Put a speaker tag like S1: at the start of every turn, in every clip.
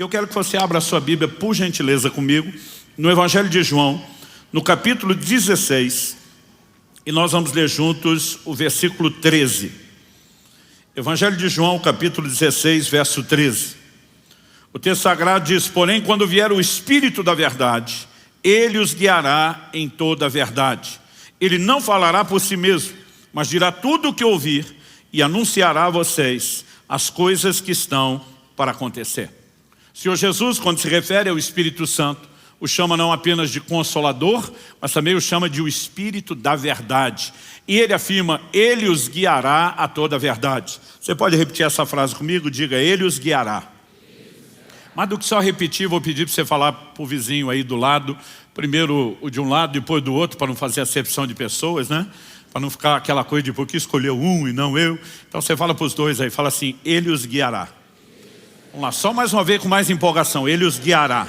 S1: Eu quero que você abra a sua Bíblia, por gentileza, comigo, no Evangelho de João, no capítulo 16, e nós vamos ler juntos o versículo 13. Evangelho de João, capítulo 16, verso 13. O texto sagrado diz: porém, quando vier o Espírito da verdade, Ele os guiará em toda a verdade. Ele não falará por si mesmo, mas dirá tudo o que ouvir e anunciará a vocês as coisas que estão para acontecer. O Senhor Jesus, quando se refere ao Espírito Santo, o chama não apenas de Consolador, mas também o chama de o Espírito da verdade. E ele afirma: Ele os guiará a toda a verdade. Você pode repetir essa frase comigo? Diga: Ele os guiará. Mais do que só repetir, vou pedir para você falar para o vizinho aí do lado, primeiro o de um lado, depois do outro, para não fazer acepção de pessoas, né? Para não ficar aquela coisa de porque escolheu um e não eu. Então você fala para os dois aí, fala assim: Ele os guiará. Vamos lá, só mais uma vez com mais empolgação: Ele os guiará.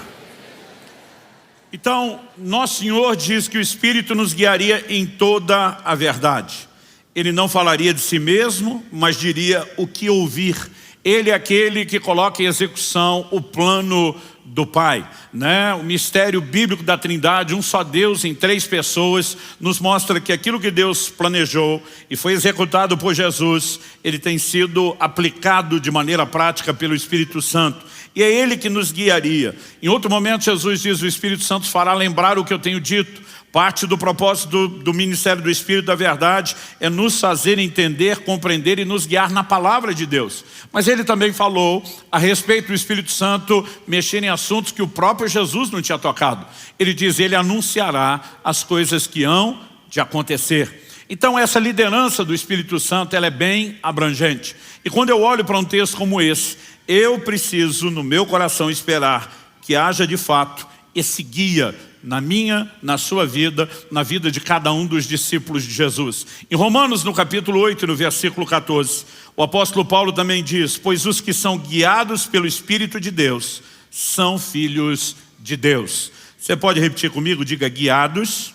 S1: Então, nosso Senhor diz que o Espírito nos guiaria em toda a verdade. Ele não falaria de si mesmo, mas diria o que ouvir. Ele é aquele que coloca em execução o plano do Pai, né? O mistério bíblico da Trindade, um só Deus em três pessoas, nos mostra que aquilo que Deus planejou e foi executado por Jesus, ele tem sido aplicado de maneira prática pelo Espírito Santo. E é Ele que nos guiaria. Em outro momento Jesus diz: o Espírito Santo fará lembrar o que eu tenho dito. Parte do propósito do ministério do Espírito da verdade é nos fazer entender, compreender e nos guiar na palavra de Deus. Mas ele também falou a respeito do Espírito Santo mexer em assuntos que o próprio Jesus não tinha tocado. Ele diz: Ele anunciará as coisas que hão de acontecer. Então essa liderança do Espírito Santo, ela é bem abrangente. E quando eu olho para um texto como esse, eu preciso no meu coração esperar que haja de fato esse guia na minha, na sua vida, na vida de cada um dos discípulos de Jesus. Em Romanos, no capítulo 8, no versículo 14, o apóstolo Paulo também diz: pois os que são guiados pelo Espírito de Deus são filhos de Deus. Você pode repetir comigo? Diga: guiados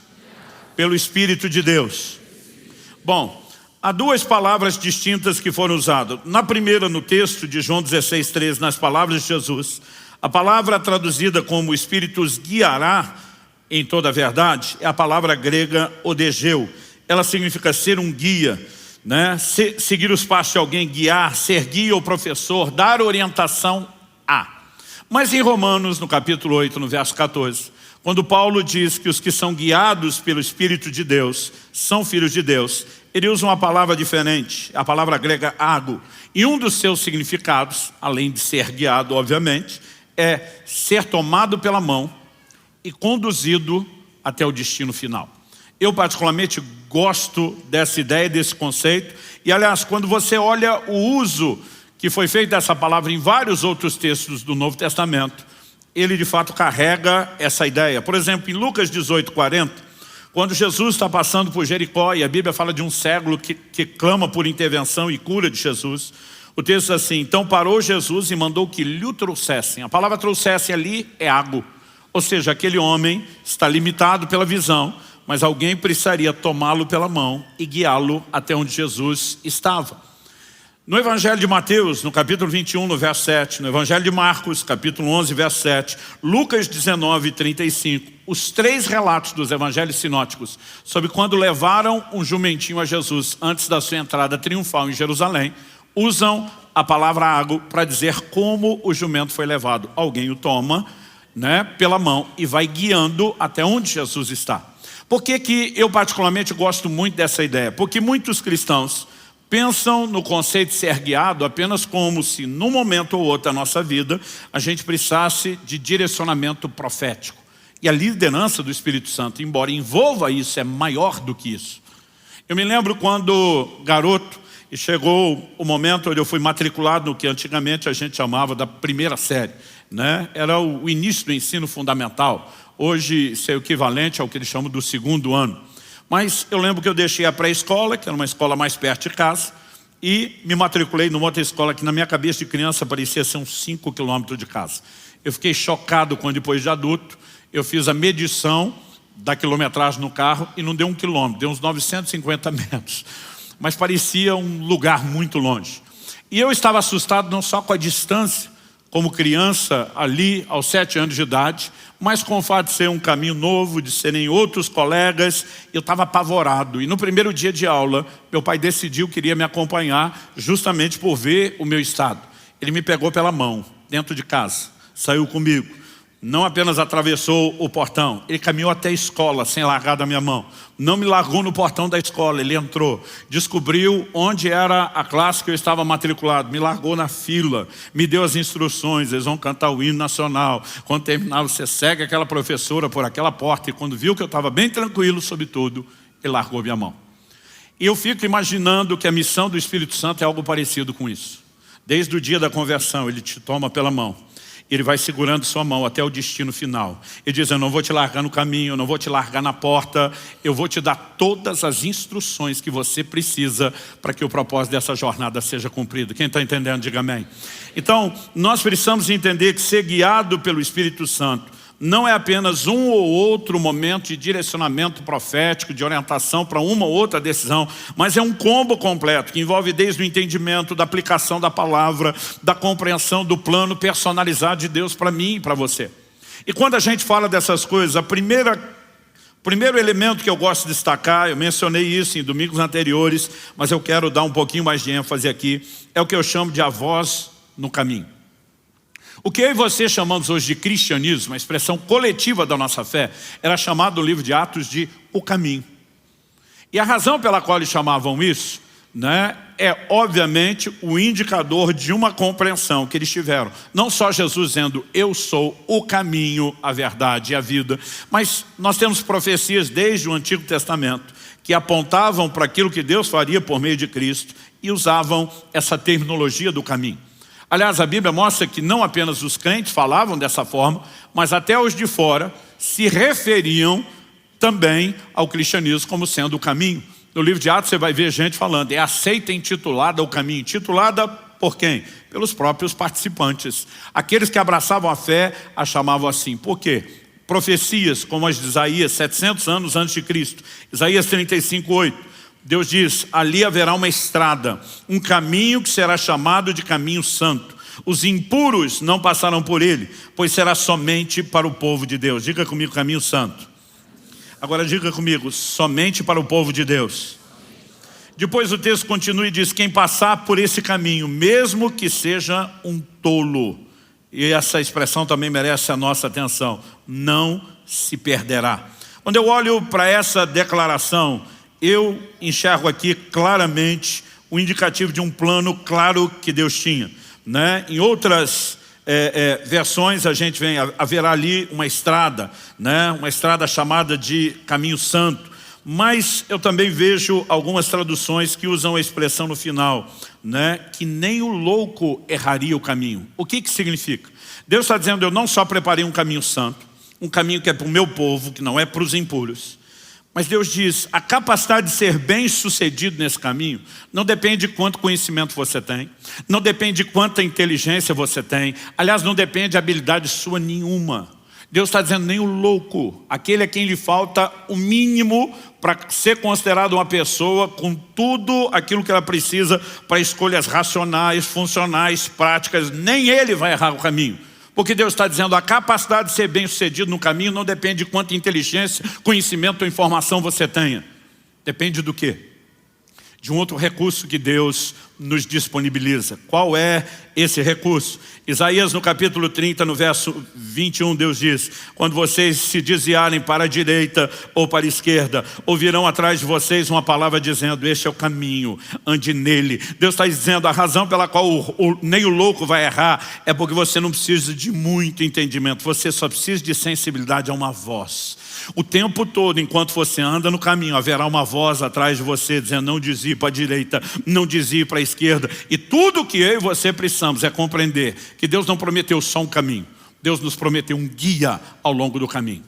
S1: pelo Espírito de Deus. Bom, há duas palavras distintas que foram usadas. Na primeira, no texto de João 16, 13, nas palavras de Jesus, a palavra traduzida como o Espírito os guiará em toda a verdade é a palavra grega odegeu. Ela significa ser um guia, né? Seguir os passos de alguém, guiar, ser guia ou professor, dar orientação a. Mas em Romanos, no capítulo 8, no verso 14, quando Paulo diz que os que são guiados pelo Espírito de Deus são filhos de Deus, ele usa uma palavra diferente, a palavra grega ago. E um dos seus significados, além de ser guiado, obviamente, é ser tomado pela mão e conduzido até o destino final. Eu particularmente gosto dessa ideia, desse conceito. E aliás, quando você olha o uso que foi feito dessa palavra em vários outros textos do Novo Testamento, ele de fato carrega essa ideia. Por exemplo, em Lucas 18, 40, quando Jesus está passando por Jericó e a Bíblia fala de um cego que clama por intervenção e cura de Jesus, o texto diz assim: então parou Jesus e mandou que lhe o trouxessem. A palavra trouxessem ali é ago. Ou seja, aquele homem está limitado pela visão, mas alguém precisaria tomá-lo pela mão e guiá-lo até onde Jesus estava. No Evangelho de Mateus, no capítulo 21, no verso 7, no Evangelho de Marcos, capítulo 11, verso 7, Lucas 19, 35, os três relatos dos evangelhos sinóticos sobre quando levaram um jumentinho a Jesus antes da sua entrada triunfal em Jerusalém, usam a palavra ago para dizer como o jumento foi levado. Alguém o toma, né, pela mão e vai guiando até onde Jesus está. Por que eu particularmente gosto muito dessa ideia? Porque muitos cristãos pensam no conceito de ser guiado apenas como se num momento ou outro da nossa vida a gente precisasse de direcionamento profético. E a liderança do Espírito Santo, embora envolva isso, é maior do que isso. Eu me lembro quando garoto, e chegou o momento onde eu fui matriculado no que antigamente a gente chamava da primeira série, né? Era o início do ensino fundamental. Hoje isso é o equivalente ao que eles chamam do segundo ano. Mas eu lembro que eu deixei a pré-escola, que era uma escola mais perto de casa, e me matriculei numa outra escola que na minha cabeça de criança parecia ser uns 5 quilômetros de casa. Eu fiquei chocado quando depois de adulto eu fiz a medição da quilometragem no carro e não deu 1 quilômetro, deu uns 950 metros. Mas parecia um lugar muito longe. E eu estava assustado não só com a distância, como criança ali aos 7 anos de idade, mas com o fato de ser um caminho novo, de serem outros colegas, eu estava apavorado. E no primeiro dia de aula, meu pai decidiu que iria me acompanhar justamente por ver o meu estado. Ele me pegou pela mão, dentro de casa, saiu comigo. Não apenas atravessou o portão, ele caminhou até a escola sem largar da minha mão. Não me largou no portão da escola, ele entrou, descobriu onde era a classe que eu estava matriculado, me largou na fila, me deu as instruções, eles vão cantar o hino nacional. Quando terminar, você segue aquela professora por aquela porta, e quando viu que eu estava bem tranquilo sobre tudo, ele largou minha mão. E eu fico imaginando que a missão do Espírito Santo é algo parecido com isso. Desde o dia da conversão, ele te toma pela mão. Ele vai segurando sua mão até o destino final. Ele diz, eu não vou te largar no caminho, eu não vou te largar na porta, eu vou te dar todas as instruções que você precisa para que o propósito dessa jornada seja cumprido. Quem está entendendo, diga amém. Então, nós precisamos entender que ser guiado pelo Espírito Santo não é apenas um ou outro momento de direcionamento profético, de orientação para uma ou outra decisão, mas é um combo completo, que envolve desde o entendimento, da aplicação da palavra, da compreensão do plano personalizado de Deus para mim e para você. E quando a gente fala dessas coisas, o primeiro elemento que eu gosto de destacar, eu mencionei isso em domingos anteriores, mas eu quero dar um pouquinho mais de ênfase aqui, é o que eu chamo de a voz no caminho. O que eu e você chamamos hoje de cristianismo, a expressão coletiva da nossa fé, era chamado no livro de Atos de o caminho. E a razão pela qual eles chamavam isso, é obviamente o indicador de uma compreensão que eles tiveram. Não só Jesus dizendo, eu sou o caminho, a verdade e a vida, mas nós temos profecias desde o Antigo Testamento que apontavam para aquilo que Deus faria por meio de Cristo e usavam essa terminologia do caminho. Aliás, a Bíblia mostra que não apenas os crentes falavam dessa forma, mas até os de fora se referiam também ao cristianismo como sendo o caminho. No livro de Atos você vai ver gente falando, é a seita intitulada o caminho. Intitulada por quem? Pelos próprios participantes. Aqueles que abraçavam a fé a chamavam assim. Por quê? Profecias como as de Isaías, 700 anos antes de Cristo. Isaías 35:8. Deus diz, ali haverá uma estrada, um caminho que será chamado de caminho santo. Os impuros não passarão por ele, pois será somente para o povo de Deus. Diga comigo, caminho santo. Agora diga comigo, somente para o povo de Deus. Depois o texto continua e diz, quem passar por esse caminho, mesmo que seja um tolo, e essa expressão também merece a nossa atenção, não se perderá. Quando eu olho para essa declaração, eu enxergo aqui claramente o indicativo de um plano claro que Deus tinha. Em outras versões a gente vê, haverá ali uma estrada, uma estrada chamada de caminho santo. Mas eu também vejo algumas traduções que usam a expressão no final, que nem o louco erraria o caminho. O que significa? Deus está dizendo, eu não só preparei um caminho santo, um caminho que é para o meu povo, que não é para os impuros. Mas Deus diz, a capacidade de ser bem sucedido nesse caminho não depende de quanto conhecimento você tem, não depende de quanta inteligência você tem, aliás, não depende de habilidade sua nenhuma. Deus está dizendo, nem o louco, aquele a quem lhe falta o mínimo para ser considerado uma pessoa com tudo aquilo que ela precisa para escolhas racionais, funcionais, práticas, nem ele vai errar o caminho. Porque Deus está dizendo, a capacidade de ser bem sucedido no caminho não depende de quanta inteligência, conhecimento ou informação você tenha. Depende do quê? De um outro recurso que Deus nos disponibiliza. Qual é esse recurso? Isaías no capítulo 30, no verso 21, Deus diz, quando vocês se desviarem para a direita ou para a esquerda, ouvirão atrás de vocês uma palavra dizendo, este é o caminho, ande nele. Deus está dizendo, a razão pela qual nem o louco vai errar é porque você não precisa de muito entendimento, você só precisa de sensibilidade a uma voz. O tempo todo, enquanto você anda no caminho, haverá uma voz atrás de você dizendo, não desvie para a direita, não desvie para a esquerda. E tudo que eu e você precisamos é compreender que Deus não prometeu só um caminho. Deus nos prometeu um guia ao longo do caminho.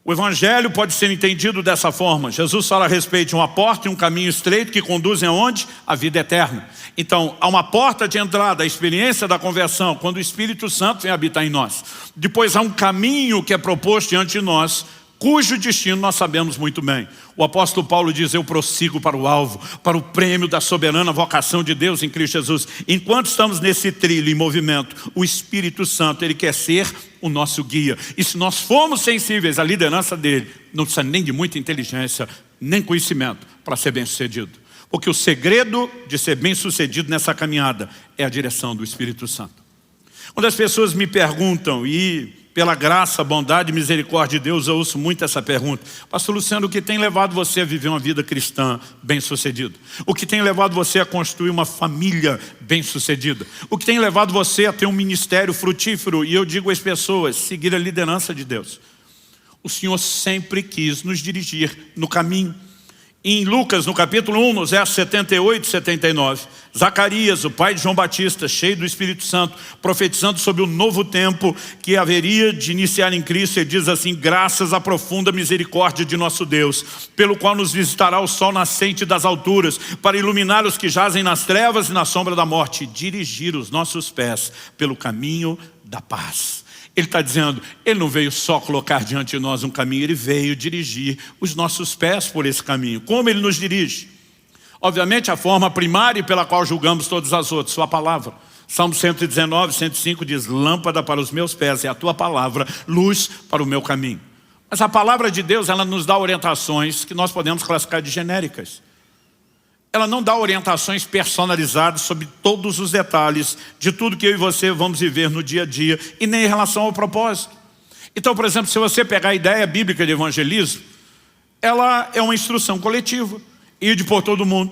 S1: O evangelho pode ser entendido dessa forma. Jesus fala a respeito de uma porta e um caminho estreito que conduzem aonde? A vida eterna. Então, há uma porta de entrada, a experiência da conversão, quando o Espírito Santo vem habitar em nós. Depois há um caminho que é proposto diante de nós cujo destino nós sabemos muito bem. O apóstolo Paulo diz, eu prossigo para o alvo, para o prêmio da soberana vocação de Deus em Cristo Jesus. Enquanto estamos nesse trilho em movimento, o Espírito Santo, Ele quer ser o nosso guia. E se nós formos sensíveis à liderança dEle, não precisa nem de muita inteligência, nem conhecimento para ser bem-sucedido. Porque o segredo de ser bem-sucedido nessa caminhada é a direção do Espírito Santo. Quando as pessoas me perguntam, e pela graça, bondade e misericórdia de Deus, eu ouço muito essa pergunta. Pastor Luciano, o que tem levado você a viver uma vida cristã bem-sucedida? O que tem levado você a construir uma família bem-sucedida? O que tem levado você a ter um ministério frutífero? E eu digo às pessoas, seguir a liderança de Deus. O Senhor sempre quis nos dirigir no caminho. Em Lucas, no capítulo 1, nos versos 78 e 79, Zacarias, o pai de João Batista, cheio do Espírito Santo, profetizando sobre o novo tempo que haveria de iniciar em Cristo, ele diz assim, graças à profunda misericórdia de nosso Deus, pelo qual nos visitará o sol nascente das alturas, para iluminar os que jazem nas trevas e na sombra da morte, e dirigir os nossos pés pelo caminho da paz. Ele está dizendo, Ele não veio só colocar diante de nós um caminho, Ele veio dirigir os nossos pés por esse caminho. Como Ele nos dirige? Obviamente a forma primária pela qual julgamos todas as outras, sua palavra. Salmo 119, 105 diz, lâmpada para os meus pés é a tua palavra, luz para o meu caminho. Mas a palavra de Deus, ela nos dá orientações que nós podemos classificar de genéricas. Ela não dá orientações personalizadas sobre todos os detalhes de tudo que eu e você vamos viver no dia a dia e nem em relação ao propósito. Então, por exemplo, se você pegar a ideia bíblica de evangelismo, ela é uma instrução coletiva. Ide por todo mundo,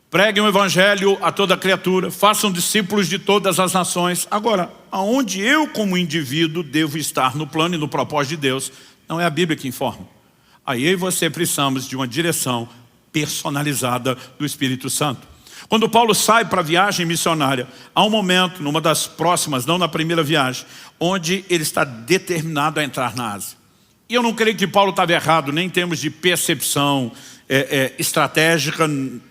S1: preguem o evangelho a toda criatura, façam discípulos de todas as nações. Agora, aonde eu como indivíduo devo estar no plano e no propósito de Deus, não é a Bíblia que informa. Aí eu e você precisamos de uma direção personalizada do Espírito Santo. Quando Paulo sai para a viagem missionária, há um momento, numa das próximas, não na primeira viagem, onde ele está determinado a entrar na Ásia. E eu não creio que Paulo estava errado, nem em termos de percepção estratégica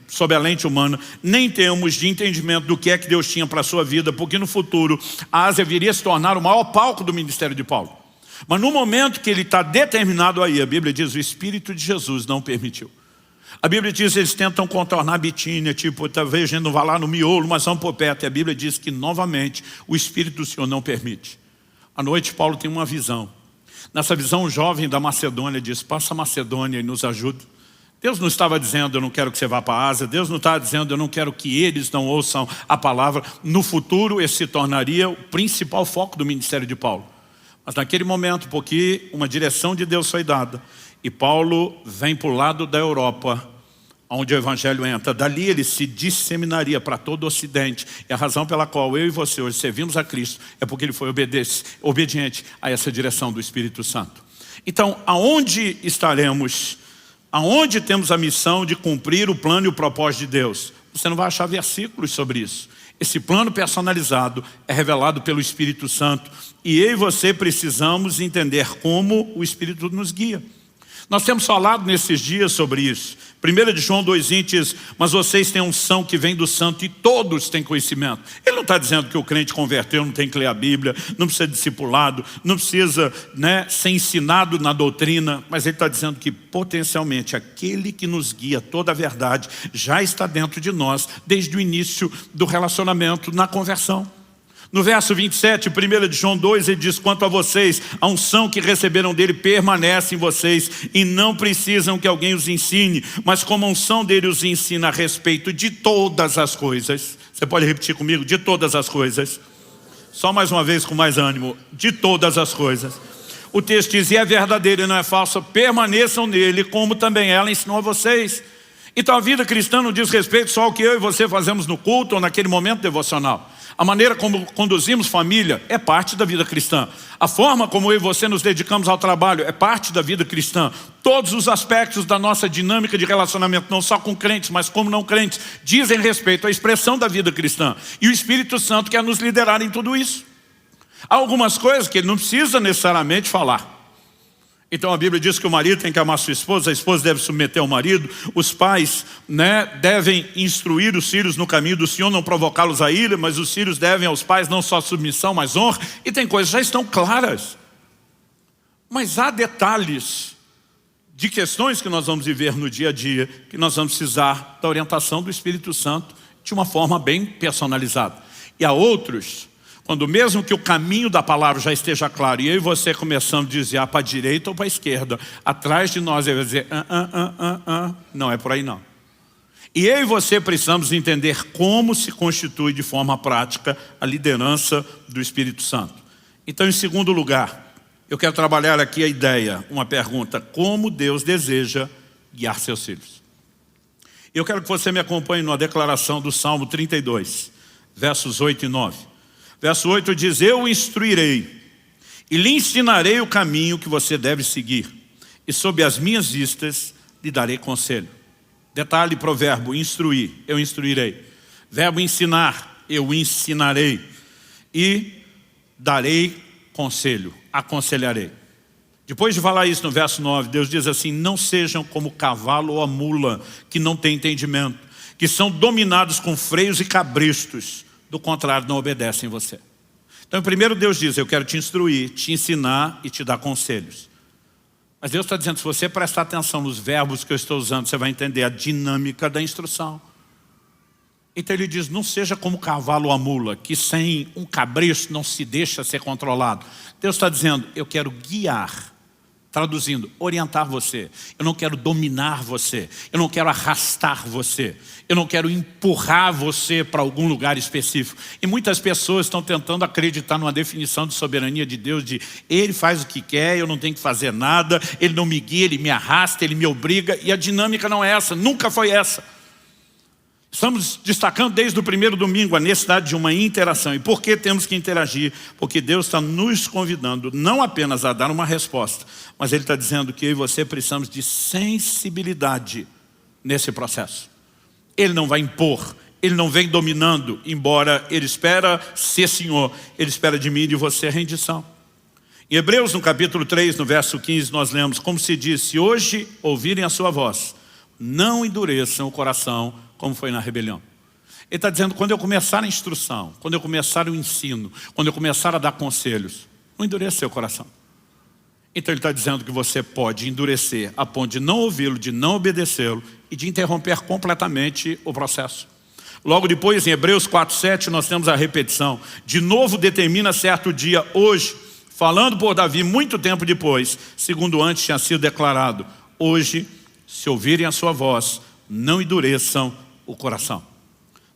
S1: sob a lente humana, nem em termos de entendimento do que é que Deus tinha para a sua vida, porque no futuro a Ásia viria a se tornar o maior palco do ministério de Paulo. Mas no momento que ele está determinado aí, a Bíblia diz, o Espírito de Jesus não permitiu. A Bíblia diz que eles tentam contornar a Bitínia, tipo, talvez a gente não vá lá no miolo, mas vamos por perto. E a Bíblia diz que, novamente, o Espírito do Senhor não permite. À noite, Paulo tem uma visão. Nessa visão, o jovem da Macedônia diz, passa a Macedônia e nos ajuda. Deus não estava dizendo, eu não quero que você vá para a Ásia. Deus não estava dizendo, eu não quero que eles não ouçam a palavra. No futuro, esse se tornaria o principal foco do ministério de Paulo. Mas naquele momento, porque uma direção de Deus foi dada, e Paulo vem para o lado da Europa, onde o Evangelho entra. Dali ele se disseminaria para todo o Ocidente. E a razão pela qual eu e você hoje servimos a Cristo é porque ele foi obediente a essa direção do Espírito Santo. Então, aonde estaremos? Aonde temos a missão de cumprir o plano e o propósito de Deus? Você não vai achar versículos sobre isso. Esse plano personalizado é revelado pelo Espírito Santo. E eu e você precisamos entender como o Espírito nos guia. Nós temos falado nesses dias sobre isso. 1 de João 2,20 diz, mas vocês têm unção que vem do santo e todos têm conhecimento. Ele não está dizendo que o crente converteu, não tem que ler a Bíblia, não precisa de discipulado, não precisa ser ensinado na doutrina, mas ele está dizendo que potencialmente aquele que nos guia toda a verdade já está dentro de nós desde o início do relacionamento na conversão. No verso 27, 1 de João 2, ele diz, quanto a vocês, a unção que receberam dele permanece em vocês e não precisam que alguém os ensine, mas como a unção dele os ensina a respeito de todas as coisas. Você pode repetir comigo? De todas as coisas. Só mais uma vez com mais ânimo. De todas as coisas. O texto diz, e é verdadeiro e não é falso, permaneçam nele, como também ela ensinou a vocês. Então a vida cristã não diz respeito só ao que eu e você fazemos no culto ou naquele momento devocional. A maneira como conduzimos família é parte da vida cristã. A forma como eu e você nos dedicamos ao trabalho é parte da vida cristã. Todos os aspectos da nossa dinâmica de relacionamento, não só com crentes, mas como não crentes, dizem respeito à expressão da vida cristã. E o Espírito Santo quer nos liderar em tudo isso. Há algumas coisas que ele não precisa necessariamente falar. Então a Bíblia diz que o marido tem que amar sua esposa, a esposa deve submeter ao marido, os pais devem instruir os filhos no caminho do Senhor, não provocá-los a ira, mas os filhos devem aos pais não só submissão, mas honra, e tem coisas que já estão claras. Mas há detalhes de questões que nós vamos viver no dia a dia, que nós vamos precisar da orientação do Espírito Santo de uma forma bem personalizada. E há outros, quando mesmo que o caminho da palavra já esteja claro, e eu e você começamos a desviar para a direita ou para a esquerda, atrás de nós ele vai dizer, não é por aí não. E eu e você precisamos entender como se constitui de forma prática a liderança do Espírito Santo. Então, em segundo lugar, eu quero trabalhar aqui a ideia, uma pergunta: como Deus deseja guiar seus filhos? Eu quero que você me acompanhe numa declaração do Salmo 32, versos 8 e 9. Verso 8 diz, eu o instruirei e lhe ensinarei o caminho que você deve seguir, e sob as minhas vistas lhe darei conselho. Detalhe, provérbio, instruir, eu instruirei. Verbo ensinar, eu ensinarei. E darei conselho, aconselharei. Depois de falar isso no verso 9, Deus diz assim, não sejam como o cavalo ou a mula, que não tem entendimento, que são dominados com freios e cabrestos, do contrário, não obedecem você. Então, primeiro Deus diz, eu quero te instruir, te ensinar e te dar conselhos. Mas Deus está dizendo, se você prestar atenção nos verbos que eu estou usando, você vai entender a dinâmica da instrução. Então ele diz, não seja como o cavalo ou a mula, que sem um cabresto não se deixa ser controlado. Deus está dizendo, eu quero guiar, traduzindo, orientar você. Eu não quero dominar você, eu não quero arrastar você, eu não quero empurrar você para algum lugar específico. E muitas pessoas estão tentando acreditar numa definição de soberania de Deus, de Ele faz o que quer, eu não tenho que fazer nada, Ele não me guia, Ele me arrasta, Ele me obriga, e a dinâmica não é essa, nunca foi essa. Estamos destacando desde o primeiro domingo a necessidade de uma interação. E por que temos que interagir? Porque Deus está nos convidando não apenas a dar uma resposta, mas Ele está dizendo que eu e você precisamos de sensibilidade nesse processo. Ele não vai impor, Ele não vem dominando, embora Ele espera ser Senhor, Ele espera de mim e de você a rendição. Em Hebreus, no capítulo 3, no verso 15, nós lemos, como se diz, se hoje ouvirem a sua voz, não endureçam o coração, como foi na rebelião. Ele está dizendo, quando eu começar a instrução, quando eu começar o ensino, quando eu começar a dar conselhos, não endureça seu coração. Então ele está dizendo que você pode endurecer a ponto de não ouvi-lo, de não obedecê-lo e de interromper completamente o processo. Logo depois, em Hebreus 4:7, nós temos a repetição. De novo determina certo dia, hoje, falando por Davi muito tempo depois, segundo antes tinha sido declarado, hoje, se ouvirem a sua voz, não endureçam o coração.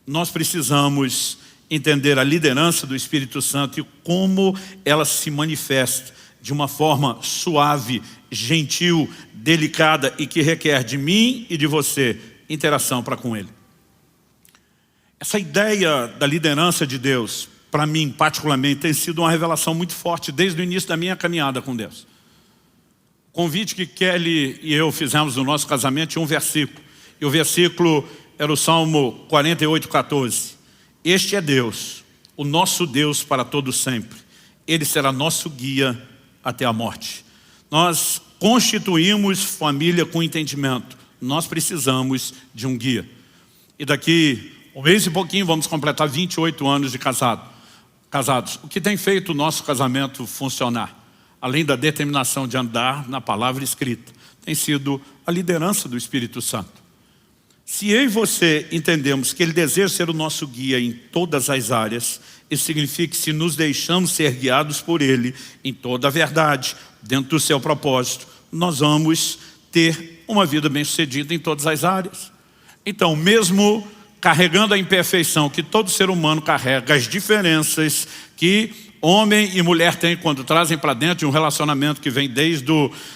S1: Nós precisamos entender a liderança do Espírito Santo e como ela se manifesta de uma forma suave, gentil, delicada e que requer de mim e de você interação para com Ele. Essa ideia da liderança de Deus, para mim particularmente, tem sido uma revelação muito forte desde o início da minha caminhada com Deus. O convite que Kelly e eu fizemos no nosso casamento tinha um versículo. E o versículo era o Salmo 48:14. Este é Deus, o nosso Deus para todo sempre. Ele será nosso guia até a morte. Nós constituímos família com entendimento. Nós precisamos de um guia. E daqui um mês e pouquinho vamos completar 28 anos de casados. O que tem feito o nosso casamento funcionar, além da determinação de andar na palavra escrita, tem sido a liderança do Espírito Santo. Se eu e você entendemos que Ele deseja ser o nosso guia em todas as áreas, isso significa que se nos deixamos ser guiados por Ele em toda a verdade, dentro do seu propósito, nós vamos ter uma vida bem-sucedida em todas as áreas. Então, mesmo carregando a imperfeição que todo ser humano carrega, as diferenças que homem e mulher têm quando trazem para dentro de um relacionamento que vem desde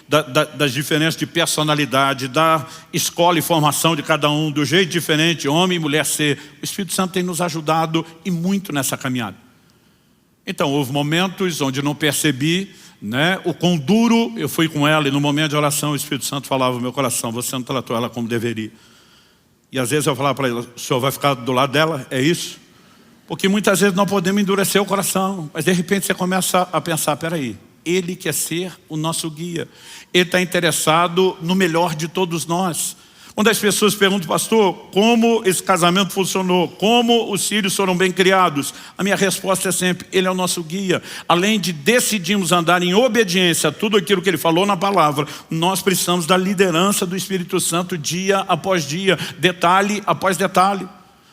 S1: das diferenças de personalidade, da escola e formação de cada um, do jeito diferente, homem e mulher ser. O Espírito Santo tem nos ajudado e muito nessa caminhada. Então, houve momentos onde não percebi, o quão duro eu fui com ela, e no momento de oração o Espírito Santo falava no meu coração, você não tratou ela como deveria. E às vezes eu falava para ela, o senhor vai ficar do lado dela? É isso? Porque muitas vezes não podemos endurecer o coração, mas de repente você começa a pensar, peraí, Ele quer ser o nosso guia. Ele está interessado no melhor de todos nós. Quando as pessoas perguntam, pastor, como esse casamento funcionou? Como os filhos foram bem criados? A minha resposta é sempre, ele é o nosso guia. Além de decidirmos andar em obediência a tudo aquilo que ele falou na palavra, nós precisamos da liderança do Espírito Santo dia após dia, detalhe após detalhe.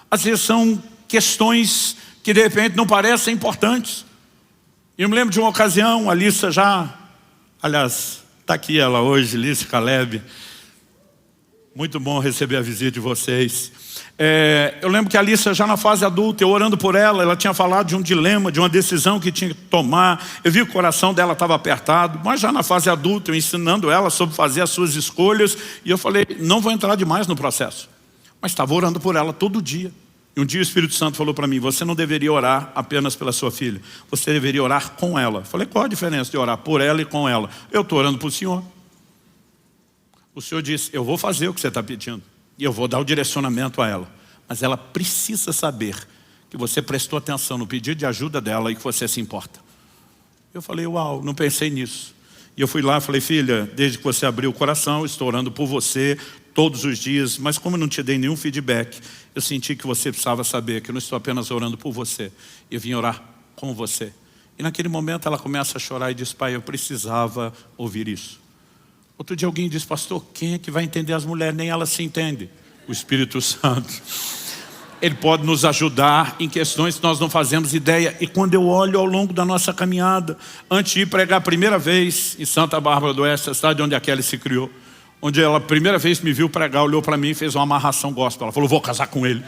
S1: Às vezes são questões que de repente não parecem importantes. Eu me lembro de uma ocasião, a Lissa aliás, está aqui ela hoje, Lissa Caleb. Muito bom receber a visita de vocês. Eu lembro que a Alissa, já na fase adulta, eu orando por ela, ela tinha falado de um dilema, de uma decisão que tinha que tomar. Eu vi que o coração dela estava apertado, mas já na fase adulta, eu ensinando ela sobre fazer as suas escolhas. E eu falei, não vou entrar demais no processo. Mas estava orando por ela todo dia. E um dia o Espírito Santo falou para mim, você não deveria orar apenas pela sua filha, você deveria orar com ela. Eu falei, qual a diferença de orar por ela e com ela? Eu estou orando para o Senhor. O Senhor disse, eu vou fazer o que você está pedindo. E eu vou dar o direcionamento a ela. Mas ela precisa saber que você prestou atenção no pedido de ajuda dela e que você se importa. Eu falei, uau, não pensei nisso. E eu fui lá e falei, filha, desde que você abriu o coração, estou orando por você todos os dias. Mas como eu não te dei nenhum feedback, eu senti que você precisava saber que eu não estou apenas orando por você. Eu vim orar com você. E naquele momento ela começa a chorar e diz, pai, eu precisava ouvir isso. Outro dia alguém disse, pastor, quem é que vai entender as mulheres? Nem elas se entendem. O Espírito Santo. Ele pode nos ajudar em questões que nós não fazemos ideia. E quando eu olho ao longo da nossa caminhada, antes de ir pregar a primeira vez em Santa Bárbara do Oeste, a cidade onde a Kelly se criou, onde ela a primeira vez me viu pregar, olhou para mim e fez uma amarração gospel. Ela falou, vou casar com ele.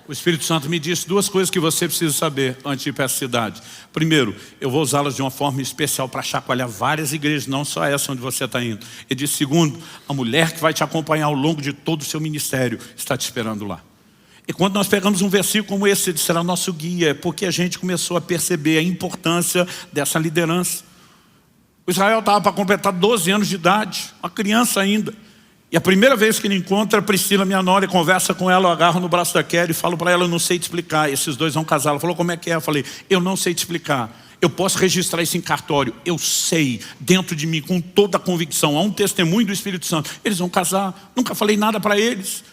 S1: O Espírito Santo me disse duas coisas que você precisa saber antes de ir para essa cidade. Primeiro, eu vou usá-las de uma forma especial para chacoalhar várias igrejas, não só essa onde você está indo. Ele disse, segundo, a mulher que vai te acompanhar ao longo de todo o seu ministério está te esperando lá. E quando nós pegamos um versículo como esse, ele será nosso guia, é porque a gente começou a perceber a importância dessa liderança. O Israel estava para completar 12 anos de idade, uma criança ainda. E a primeira vez que ele encontra a Priscila, minha nora, e conversa com ela, eu agarro no braço da Kelly e falo para ela, eu não sei te explicar, esses dois vão casar. Ela falou, como é que é? Eu falei, eu não sei te explicar. Eu posso registrar isso em cartório. Eu sei, dentro de mim, com toda a convicção, há um testemunho do Espírito Santo. Eles vão casar. Nunca falei nada para eles.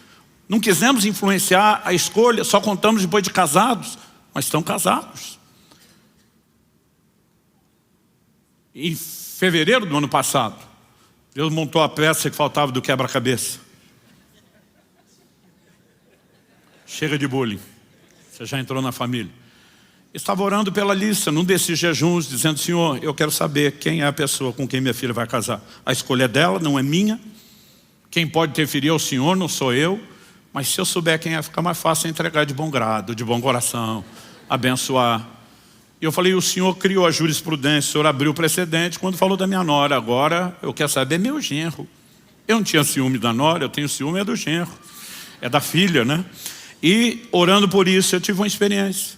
S1: Não quisemos influenciar a escolha, só contamos depois de casados. Mas estão casados. Em fevereiro do ano passado, Deus montou a peça que faltava do quebra-cabeça. Chega de bullying. Você já entrou na família. Estava orando pela Alissa, num desses jejuns, dizendo, Senhor, eu quero saber quem é a pessoa com quem minha filha vai casar. A escolha é dela, não é minha. Quem pode interferir é o Senhor, não sou eu. Mas se eu souber quem é, fica mais fácil entregar de bom grado, de bom coração, abençoar. E eu falei, o Senhor criou a jurisprudência, o Senhor abriu o precedente quando falou da minha nora. Agora eu quero saber meu genro. Eu não tinha ciúme da nora, eu tenho ciúme do genro. É da filha, né? E orando por isso, eu tive uma experiência.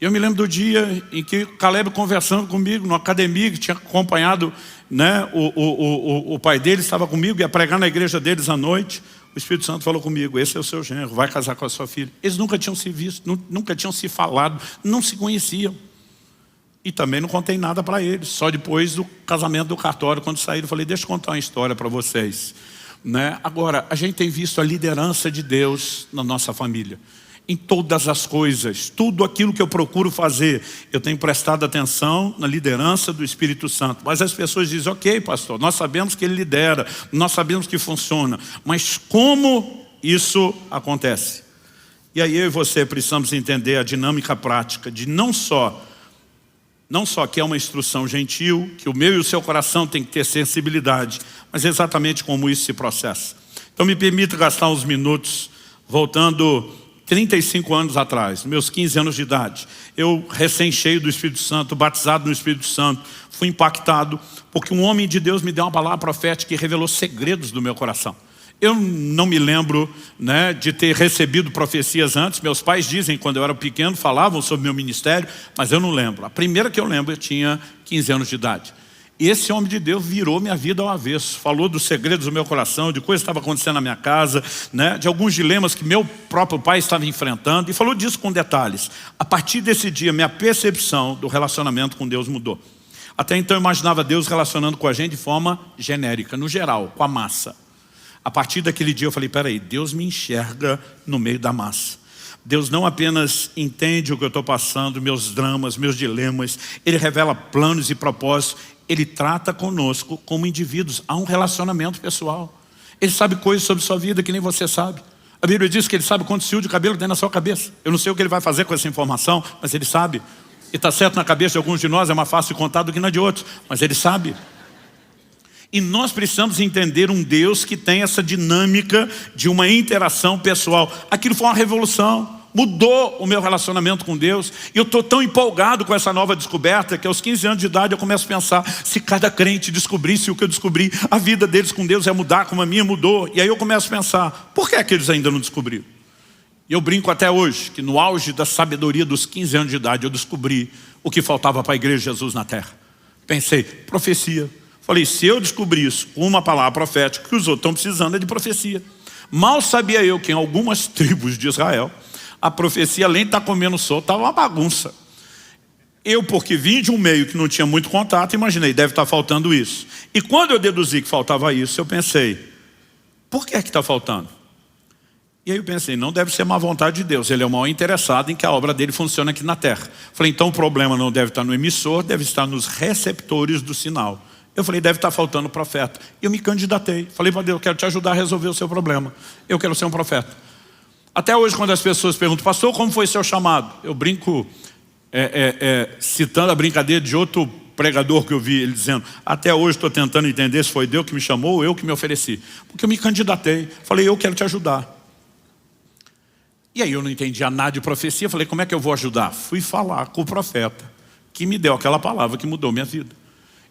S1: Eu me lembro do dia em que Caleb conversando comigo numa academia, que tinha acompanhado, né, o pai dele estava comigo, ia pregar na igreja deles à noite. O Espírito Santo falou comigo, esse é o seu genro, vai casar com a sua filha. Eles nunca tinham se visto, nunca tinham se falado, não se conheciam. E também não contei nada para eles. Só depois do casamento do cartório, quando saíram, eu falei, deixa eu contar uma história para vocês. Né? Agora, a gente tem visto a liderança de Deus na nossa família. Em todas as coisas, tudo aquilo que eu procuro fazer, eu tenho prestado atenção na liderança do Espírito Santo. Mas as pessoas dizem, ok, pastor, nós sabemos que ele lidera, nós sabemos que funciona. Mas como isso acontece? E aí eu e você precisamos entender a dinâmica prática de não só que é uma instrução gentil, que o meu e o seu coração tem que ter sensibilidade, mas exatamente como isso se processa. Então me permita gastar uns minutos, voltando 35 anos atrás, meus 15 anos de idade. Eu, recém-cheio do Espírito Santo, batizado no Espírito Santo, fui impactado, porque um homem de Deus me deu uma palavra profética que revelou segredos do meu coração. Eu não me lembro, né, de ter recebido profecias antes. Meus pais dizem, quando eu era pequeno, falavam sobre meu ministério, mas eu não lembro. A primeira que eu lembro, eu tinha 15 anos de idade. E esse homem de Deus virou minha vida ao avesso. Falou dos segredos do meu coração, de coisas que estavam acontecendo na minha casa, né, de alguns dilemas que meu próprio pai estava enfrentando. E falou disso com detalhes. A partir desse dia, minha percepção do relacionamento com Deus mudou. Até então eu imaginava Deus relacionando com a gente de forma genérica, no geral, com a massa. A partir daquele dia eu falei, peraí, Deus me enxerga no meio da massa. Deus não apenas entende o que eu estou passando, meus dramas, meus dilemas. Ele revela planos e propósitos. Ele trata conosco como indivíduos. Há um relacionamento pessoal. Ele sabe coisas sobre sua vida que nem você sabe. A Bíblia diz que Ele sabe quantos fios de cabelo tem na sua cabeça. Eu não sei o que Ele vai fazer com essa informação, mas Ele sabe. E está certo, na cabeça de alguns de nós é mais fácil de contar do que na de outros, mas Ele sabe. E nós precisamos entender um Deus que tem essa dinâmica de uma interação pessoal. Aquilo foi uma revolução. Mudou o meu relacionamento com Deus. E eu estou tão empolgado com essa nova descoberta que aos 15 anos de idade eu começo a pensar, se cada crente descobrisse o que eu descobri, a vida deles com Deus ia mudar como a minha mudou. E aí eu começo a pensar, por que é que eles ainda não descobriram? E eu brinco até hoje que no auge da sabedoria dos 15 anos de idade eu descobri o que faltava para a igreja de Jesus na terra. Pensei, profecia. Falei, se eu descobrir isso com uma palavra profética, que os outros estão precisando é de profecia. Mal sabia eu que em algumas tribos de Israel a profecia, além de estar comendo solto, estava uma bagunça. Eu, porque vim de um meio que não tinha muito contato, imaginei, deve estar faltando isso. E quando eu deduzi que faltava isso, eu pensei, por que é que está faltando? E aí eu pensei, não deve ser má vontade de Deus. Ele é o maior interessado em que a obra dele funcione aqui na terra. Falei, então o problema não deve estar no emissor, deve estar nos receptores do sinal. Eu falei, deve estar faltando profeta. E eu me candidatei. Falei para Deus, eu quero te ajudar a resolver o seu problema. Eu quero ser um profeta. Até hoje, quando as pessoas perguntam, pastor, como foi seu chamado? Eu brinco, citando a brincadeira de outro pregador que eu vi, ele dizendo, até hoje estou tentando entender se foi Deus que me chamou ou eu que me ofereci. Porque eu me candidatei. Falei, eu quero te ajudar. E aí eu não entendia nada de profecia. Falei, como é que eu vou ajudar? Fui falar com o profeta, que me deu aquela palavra que mudou minha vida.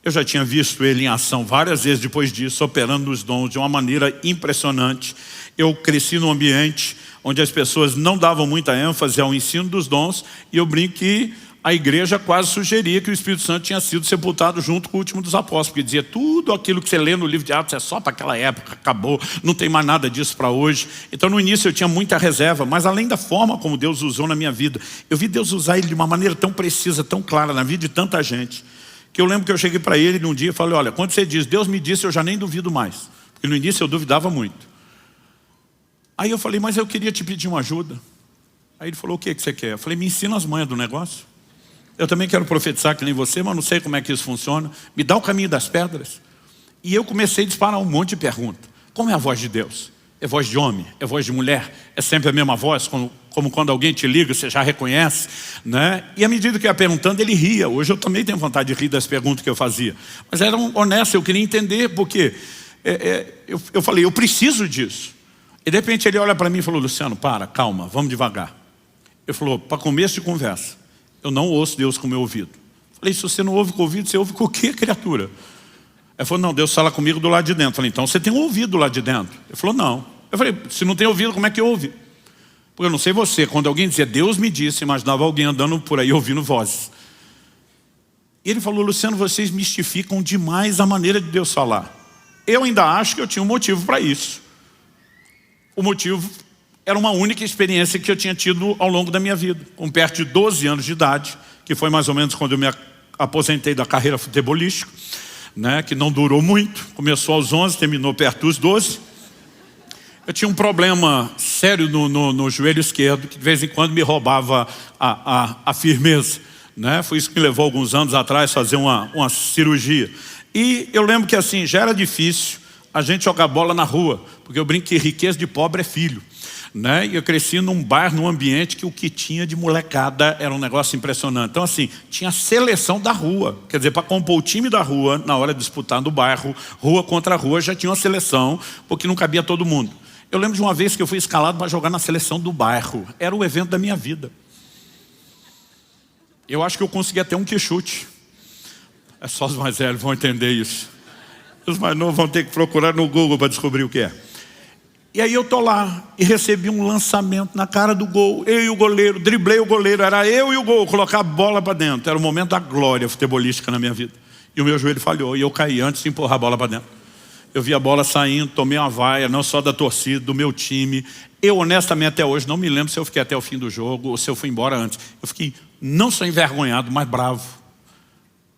S1: Eu já tinha visto ele em ação várias vezes depois disso, operando nos dons de uma maneira impressionante. Eu cresci num ambiente onde as pessoas não davam muita ênfase ao ensino dos dons, e eu brinco que a igreja quase sugeria que o Espírito Santo tinha sido sepultado junto com o último dos apóstolos, porque dizia, tudo aquilo que você lê no livro de Atos é só para aquela época, acabou, não tem mais nada disso para hoje. Então no início eu tinha muita reserva, mas além da forma como Deus usou na minha vida, eu vi Deus usar ele de uma maneira tão precisa, tão clara na vida de tanta gente, que eu lembro que eu cheguei para ele num dia e falei, olha, quando você diz, Deus me disse, eu já nem duvido mais, porque no início eu duvidava muito. Aí eu falei, mas eu queria te pedir uma ajuda. Aí ele falou, o que você quer? Eu falei, me ensina as manhas do negócio. Eu também quero profetizar que nem você, mas não sei como é que isso funciona. Me dá o caminho das pedras. E eu comecei a disparar um monte de perguntas. Como é a voz de Deus? É voz de homem? É voz de mulher? É sempre a mesma voz? Como quando alguém te liga, você já reconhece, né? E à medida que eu ia perguntando, ele ria. Hoje eu também tenho vontade de rir das perguntas que eu fazia. Mas eram honestas, eu queria entender, porque eu falei, eu preciso disso. E de repente ele olha para mim e falou, Luciano, calma, vamos devagar. Ele falou, para começo de conversa, eu não ouço Deus com o meu ouvido. Eu falei, se você não ouve com o ouvido, você ouve com o quê, criatura? Ele falou, não, Deus fala comigo do lado de dentro. Eu falei, então você tem um ouvido do lado de dentro? Ele falou, não. Eu falei, se não tem ouvido, como é que ouve? Porque eu não sei você, quando alguém dizia, Deus me disse, imaginava alguém andando por aí ouvindo vozes. E ele falou, Luciano, vocês mistificam demais a maneira de Deus falar. Eu ainda acho que eu tinha um motivo para isso. O motivo era uma única experiência que eu tinha tido ao longo da minha vida. Com perto de 12 anos de idade, que foi mais ou menos quando eu me aposentei da carreira futebolística, né, que não durou muito, começou aos 11, terminou perto dos 12. Eu tinha um problema sério no joelho esquerdo, que de vez em quando me roubava a firmeza, né? Foi isso que me levou alguns anos atrás a fazer uma cirurgia. E eu lembro que assim, já era difícil a gente jogar bola na rua, porque eu brinco que riqueza de pobre é filho, né? E eu cresci num bairro, num ambiente que o que tinha de molecada era um negócio impressionante. Então assim, tinha seleção da rua, quer dizer, para compor o time da rua, na hora de disputar no bairro, rua contra rua, já tinha uma seleção, porque não cabia todo mundo. Eu lembro de uma vez que eu fui escalado para jogar na seleção do bairro, era o evento da minha vida. Eu acho que eu consegui até um quichute. É só os mais velhos vão entender isso. Os mais novos vão ter que procurar no Google para descobrir o que é. E aí eu tô lá e recebi um lançamento na cara do gol. Eu e o goleiro, driblei o goleiro, era eu e o gol, colocar a bola para dentro. Era o momento da glória futebolística na minha vida. E o meu joelho falhou e eu caí antes de empurrar a bola para dentro. Eu vi a bola saindo, tomei uma vaia, não só da torcida, do meu time. Eu honestamente até hoje não me lembro se eu fiquei até o fim do jogo ou se eu fui embora antes. Eu fiquei não só envergonhado, mas bravo.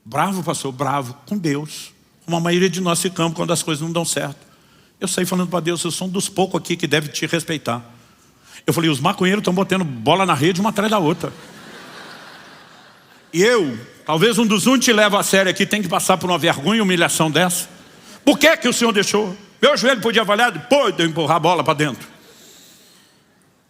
S1: Bravo, pastor, bravo com Deus. Como a maioria de nós ficamos quando as coisas não dão certo. Eu saí falando para Deus, eu sou um dos poucos aqui que deve te respeitar. Eu falei, os maconheiros estão botando bola na rede uma atrás da outra. E eu, talvez um dos únicos que leva a sério aqui, tem que passar por uma vergonha e humilhação dessa. Por que que o Senhor deixou? Meu joelho podia avaliar, depois de eu empurrar a bola para dentro.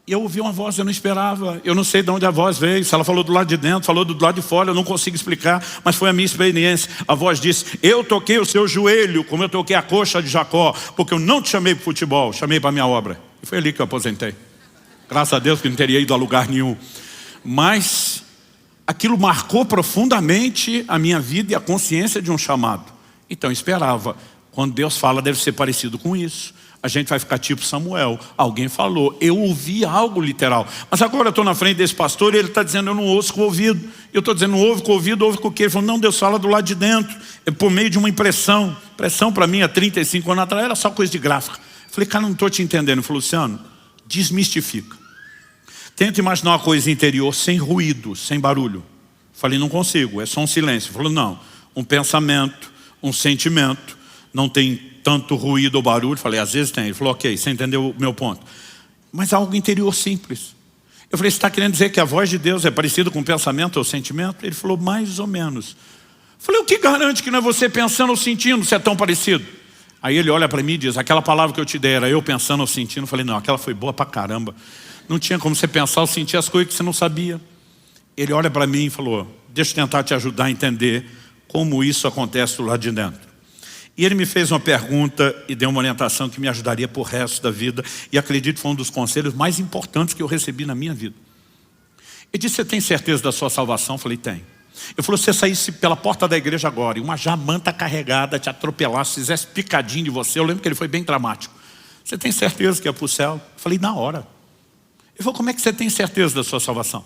S1: E eu ouvi uma voz, eu não esperava, eu não sei de onde a voz veio, se ela falou do lado de dentro, falou do lado de fora, eu não consigo explicar, mas foi a minha experiência. A voz disse, eu toquei o seu joelho, como eu toquei a coxa de Jacó, porque eu não te chamei para o futebol, chamei para a minha obra. E foi ali que eu aposentei. Graças a Deus que não teria ido a lugar nenhum. Mas aquilo marcou profundamente a minha vida e a consciência de um chamado. Então eu esperava, quando Deus fala deve ser parecido com isso. A gente vai ficar tipo Samuel, alguém falou, eu ouvi algo literal. Mas agora eu estou na frente desse pastor e ele está dizendo, eu não ouço com o ouvido. Eu estou dizendo, não ouve com o ouvido, ouve com o quê? Ele falou, não, Deus fala do lado de dentro. É por meio de uma impressão. Impressão para mim há 35 anos atrás era só coisa de gráfica. Eu falei, cara, não estou te entendendo. Ele falou, Luciano, desmistifica. Tenta imaginar uma coisa interior sem ruído, sem barulho. Eu falei, não consigo, é só um silêncio. Ele falou, não, um pensamento, um sentimento, não tem tanto ruído ou barulho. Falei, às vezes tem. Ele falou, ok, você entendeu o meu ponto. Mas algo interior simples. Eu falei, você está querendo dizer que a voz de Deus é parecida com o pensamento ou sentimento? Ele falou, mais ou menos. Eu falei, o que garante que não é você pensando ou sentindo se é tão parecido? Aí ele olha para mim e diz, aquela palavra que eu te dei era eu pensando ou sentindo? Eu falei, não, aquela foi boa pra caramba. Não tinha como você pensar ou sentir as coisas que você não sabia. Ele olha para mim e falou, deixa eu tentar te ajudar a entender como isso acontece do lado de dentro. E ele me fez uma pergunta e deu uma orientação que me ajudaria por resto da vida. E acredito que foi um dos conselhos mais importantes que eu recebi na minha vida. Ele disse, você tem certeza da sua salvação? Eu falei, tenho. Ele falou, se você saísse pela porta da igreja agora e uma jamanta carregada te atropelasse, fizesse picadinho de você, eu lembro que ele foi bem dramático. Você tem certeza que é para o céu? Eu falei, na hora. Ele falou, como é que você tem certeza da sua salvação?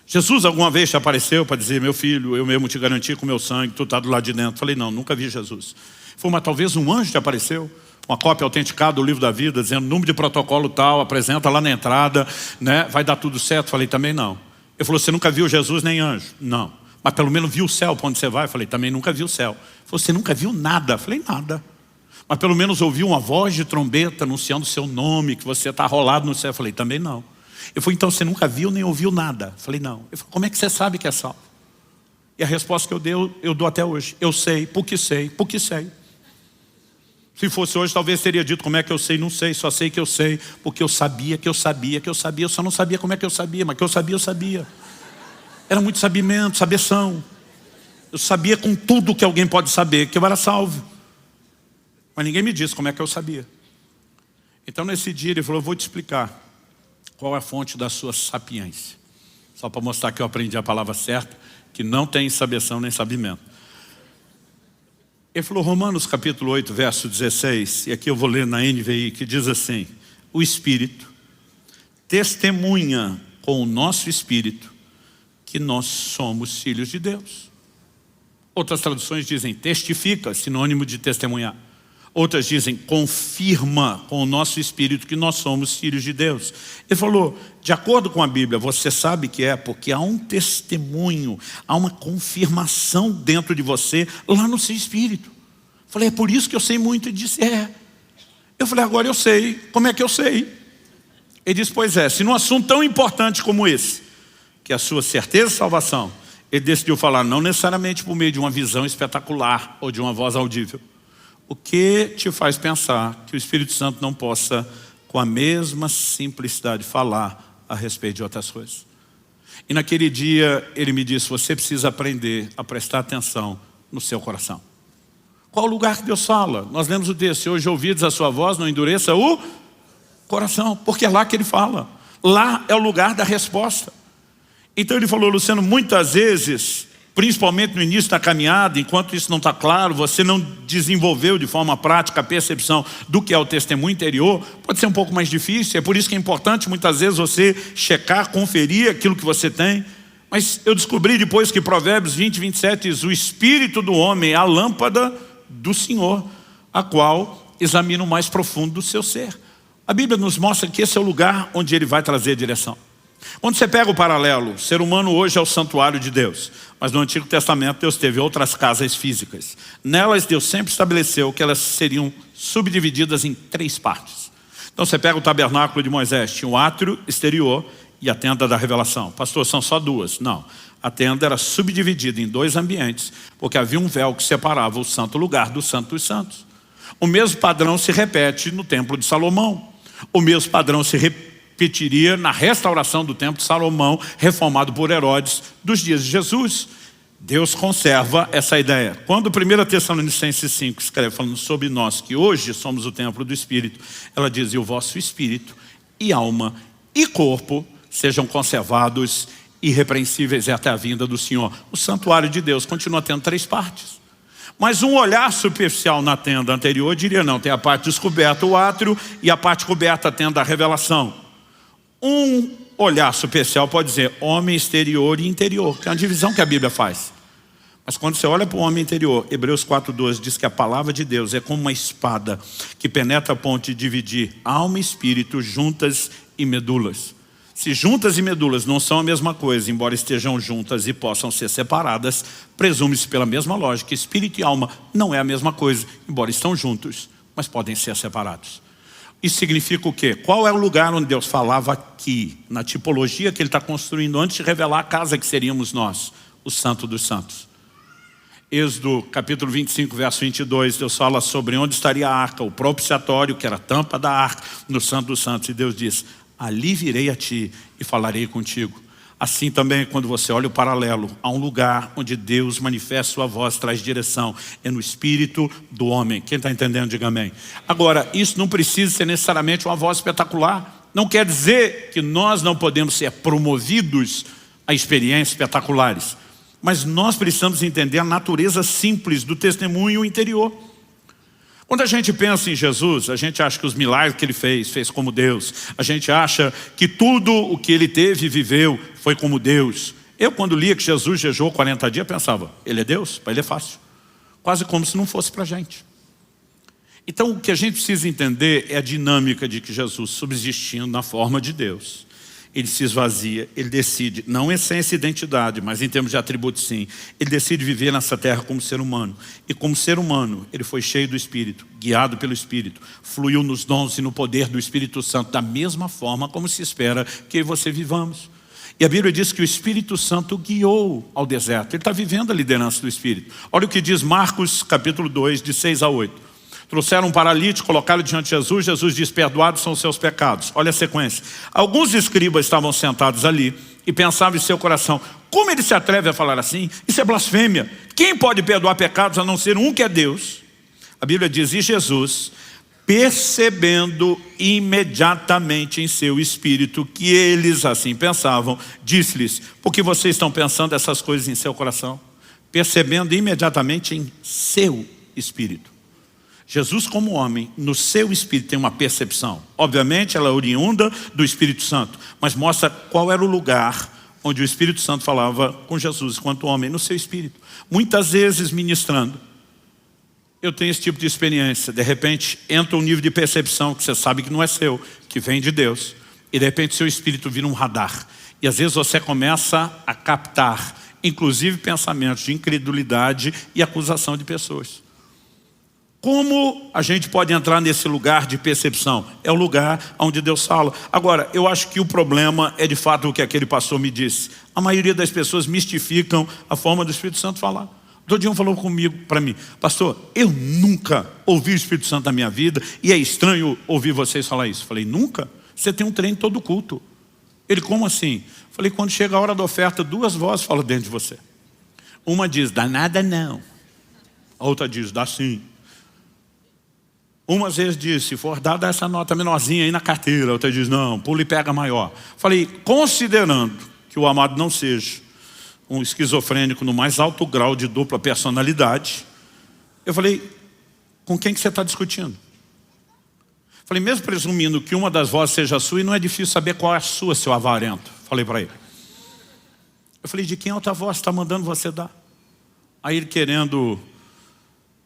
S1: Jesus alguma vez te apareceu para dizer, meu filho, eu mesmo te garanti com o meu sangue, tu está do lado de dentro. Eu falei, não, nunca vi Jesus. Ele falou, mas talvez um anjo te apareceu, uma cópia autenticada do livro da vida, dizendo, número de protocolo tal, apresenta lá na entrada, né? Vai dar tudo certo. Eu falei, também não. Ele falou, você nunca viu Jesus nem anjo? Não. Mas pelo menos viu o céu para onde você vai? Eu falei, também nunca vi o céu. Ele falou, você nunca viu nada? Eu falei, nada. Mas pelo menos ouviu uma voz de trombeta anunciando o seu nome, que você está rolado no céu? Eu falei, também não. Ele falou, então você nunca viu nem ouviu nada? Eu falei, não. Ele falou, como é que você sabe que é salvo? E a resposta que eu dou até hoje, eu sei, porque sei, porque sei. Se fosse hoje, talvez teria dito como é que eu sei, não sei, só sei que eu sei, porque eu sabia que eu sabia que eu sabia, eu só não sabia como é que eu sabia, mas que eu sabia. Era muito sabimento, sabeção. Eu sabia com tudo que alguém pode saber, que eu era salvo. Mas ninguém me disse como é que eu sabia. Então nesse dia ele falou, eu vou te explicar qual é a fonte da sua sapiência. Só para mostrar que eu aprendi a palavra certa, que não tem sabeção nem sabimento. Ele falou, Romanos capítulo 8, verso 16, e aqui eu vou ler na NVI, que diz assim, o Espírito testemunha com o nosso Espírito que nós somos filhos de Deus. Outras traduções dizem testifica, sinônimo de testemunhar. Outras dizem confirma com o nosso Espírito que nós somos filhos de Deus. Ele falou, de acordo com a Bíblia, você sabe que é porque há um testemunho, há uma confirmação dentro de você, lá no seu Espírito. Eu falei, é por isso que eu sei muito. Ele disse, é. Eu falei, agora eu sei. Como é que eu sei? Ele disse, pois é, se num assunto tão importante como esse, que é a sua certeza de salvação, ele decidiu falar não necessariamente por meio de uma visão espetacular ou de uma voz audível. O que te faz pensar que o Espírito Santo não possa, com a mesma simplicidade, falar a respeito de outras coisas? E naquele dia ele me disse, você precisa aprender a prestar atenção no seu coração. Qual o lugar que Deus fala? Nós lemos o texto, se hoje ouvides a sua voz, não endureça o coração, porque é lá que ele fala. Lá é o lugar da resposta. Então ele falou, Luciano, muitas vezes, principalmente no início da caminhada, enquanto isso não está claro, você não desenvolveu de forma prática a percepção do que é o testemunho interior, pode ser um pouco mais difícil, é por isso que é importante muitas vezes você checar, conferir aquilo que você tem. Mas eu descobri depois que Provérbios 20, 27 diz, o espírito do homem é a lâmpada do Senhor, a qual examina o mais profundo do seu ser. A Bíblia nos mostra que esse é o lugar onde ele vai trazer a direção. Quando você pega o paralelo, o ser humano hoje é o santuário de Deus. Mas no Antigo Testamento Deus teve outras casas físicas. Nelas Deus sempre estabeleceu que elas seriam subdivididas em 3 partes. Então você pega o tabernáculo de Moisés, tinha o átrio exterior e a tenda da revelação. Pastor, são só 2. Não, a tenda era subdividida em 2 ambientes, porque havia um véu que separava o santo lugar do santo dos santos. O mesmo padrão se repete no templo de Salomão. O mesmo padrão se repetiria na restauração do templo de Salomão, reformado por Herodes, dos dias de Jesus. Deus conserva essa ideia. Quando 1 Tessalonicenses 5 escreve falando sobre nós, que hoje somos o templo do Espírito, ela diz: e o vosso espírito, e alma, e corpo sejam conservados irrepreensíveis até a vinda do Senhor. O santuário de Deus continua tendo 3 partes. Mas um olhar superficial na tenda anterior diria: não, tem a parte descoberta, o átrio, e a parte coberta, a tenda da revelação. Um olhar superficial pode dizer homem exterior e interior, que é uma divisão que a Bíblia faz. Mas quando você olha para o homem interior, Hebreus 4:12 diz que a palavra de Deus é como uma espada que penetra a ponto de dividir alma e espírito, juntas e medulas. Se juntas e medulas não são a mesma coisa, embora estejam juntas e possam ser separadas, presume-se pela mesma lógica que espírito e alma não é a mesma coisa, embora estão juntos, mas podem ser separados. Isso significa o quê? Qual é o lugar onde Deus falava aqui, na tipologia que Ele está construindo antes de revelar a casa que seríamos nós, o Santo dos Santos? Êxodo capítulo 25, verso 22, Deus fala sobre onde estaria a arca, o propiciatório, que era a tampa da arca, no Santo dos Santos. E Deus diz: ali virei a ti e falarei contigo. Assim também, quando você olha o paralelo, há um lugar onde Deus manifesta sua voz, traz direção, é no espírito do homem. Quem está entendendo, diga amém. Agora, isso não precisa ser necessariamente uma voz espetacular. Não quer dizer que nós não podemos ser promovidos a experiências espetaculares. Mas nós precisamos entender a natureza simples do testemunho interior. Quando a gente pensa em Jesus, a gente acha que os milagres que Ele fez como Deus. A gente acha que tudo o que Ele teve e viveu foi como Deus. Eu, quando lia que Jesus jejuou 40 dias, pensava: Ele é Deus? Para Ele é fácil. Quase como se não fosse para a gente. Então o que a gente precisa entender é a dinâmica de que Jesus, subsistindo na forma de Deus, Ele se esvazia, Ele decide, não em essência e identidade, mas em termos de atributos sim, Ele decide viver nessa terra como ser humano. E como ser humano, Ele foi cheio do Espírito, guiado pelo Espírito, fluiu nos dons e no poder do Espírito Santo, da mesma forma como se espera que eu e você vivamos. E a Bíblia diz que o Espírito Santo guiou ao deserto. Ele está vivendo a liderança do Espírito. Olha o que diz Marcos capítulo 2, de 6 a 8. Trouxeram um paralítico, colocaram diante de Jesus. Jesus diz: perdoados são os seus pecados. Olha a sequência. Alguns escribas estavam sentados ali e pensavam em seu coração: como ele se atreve a falar assim? Isso é blasfêmia. Quem pode perdoar pecados a não ser um que é Deus? A Bíblia diz: e Jesus, percebendo imediatamente em seu espírito que eles assim pensavam, disse-lhes: por que vocês estão pensando essas coisas em seu coração? Percebendo imediatamente em seu espírito. Jesus, como homem, no seu espírito tem uma percepção. Obviamente ela é oriunda do Espírito Santo, mas mostra qual era o lugar onde o Espírito Santo falava com Jesus enquanto homem, no seu espírito. Muitas vezes ministrando, eu tenho esse tipo de experiência. De repente entra um nível de percepção que você sabe que não é seu, que vem de Deus, e de repente seu espírito vira um radar. E às vezes você começa a captar, inclusive pensamentos de incredulidade e acusação de pessoas. Como a gente pode entrar nesse lugar de percepção? É o lugar onde Deus fala. Agora, eu acho que o problema é de fato o que aquele pastor me disse. A maioria das pessoas mistificam a forma do Espírito Santo falar. Todo dia um falou comigo, para mim: pastor, eu nunca ouvi o Espírito Santo na minha vida e é estranho ouvir vocês falar isso. Falei: nunca? Você tem um trem todo culto. Ele: como assim? Falei: quando chega a hora da oferta, 2 vozes falam dentro de você. Uma diz: dá nada não. A outra diz: dá sim. Uma às vezes diz: se for dada essa nota menorzinha aí na carteira. Outra diz: não, pula e pega maior. Falei: considerando que o amado não seja um esquizofrênico no mais alto grau de dupla personalidade, eu falei: com quem que você está discutindo? Falei: mesmo presumindo que uma das vozes seja a sua, e não é difícil saber qual é a sua, seu avarento. Falei para ele. Eu falei: de quem outra voz está mandando você dar? Aí ele, querendo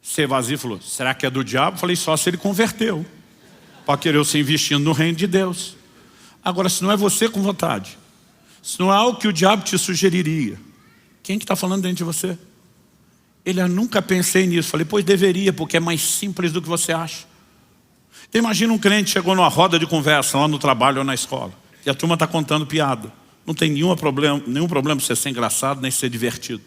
S1: ser vazio, falou: será que é do diabo? Falei: só se ele converteu, para querer você investindo no reino de Deus. Agora, se não é você com vontade, Isso não é algo que o diabo te sugeriria. Quem que está falando dentro de você? Ele, eu nunca pensei nisso. Falei, pois deveria, porque é mais simples do que você acha. Então, imagina um crente chegou numa roda de conversa lá no trabalho ou na escola. E a turma está contando piada. Não tem nenhum problema você ser engraçado, nem ser divertido.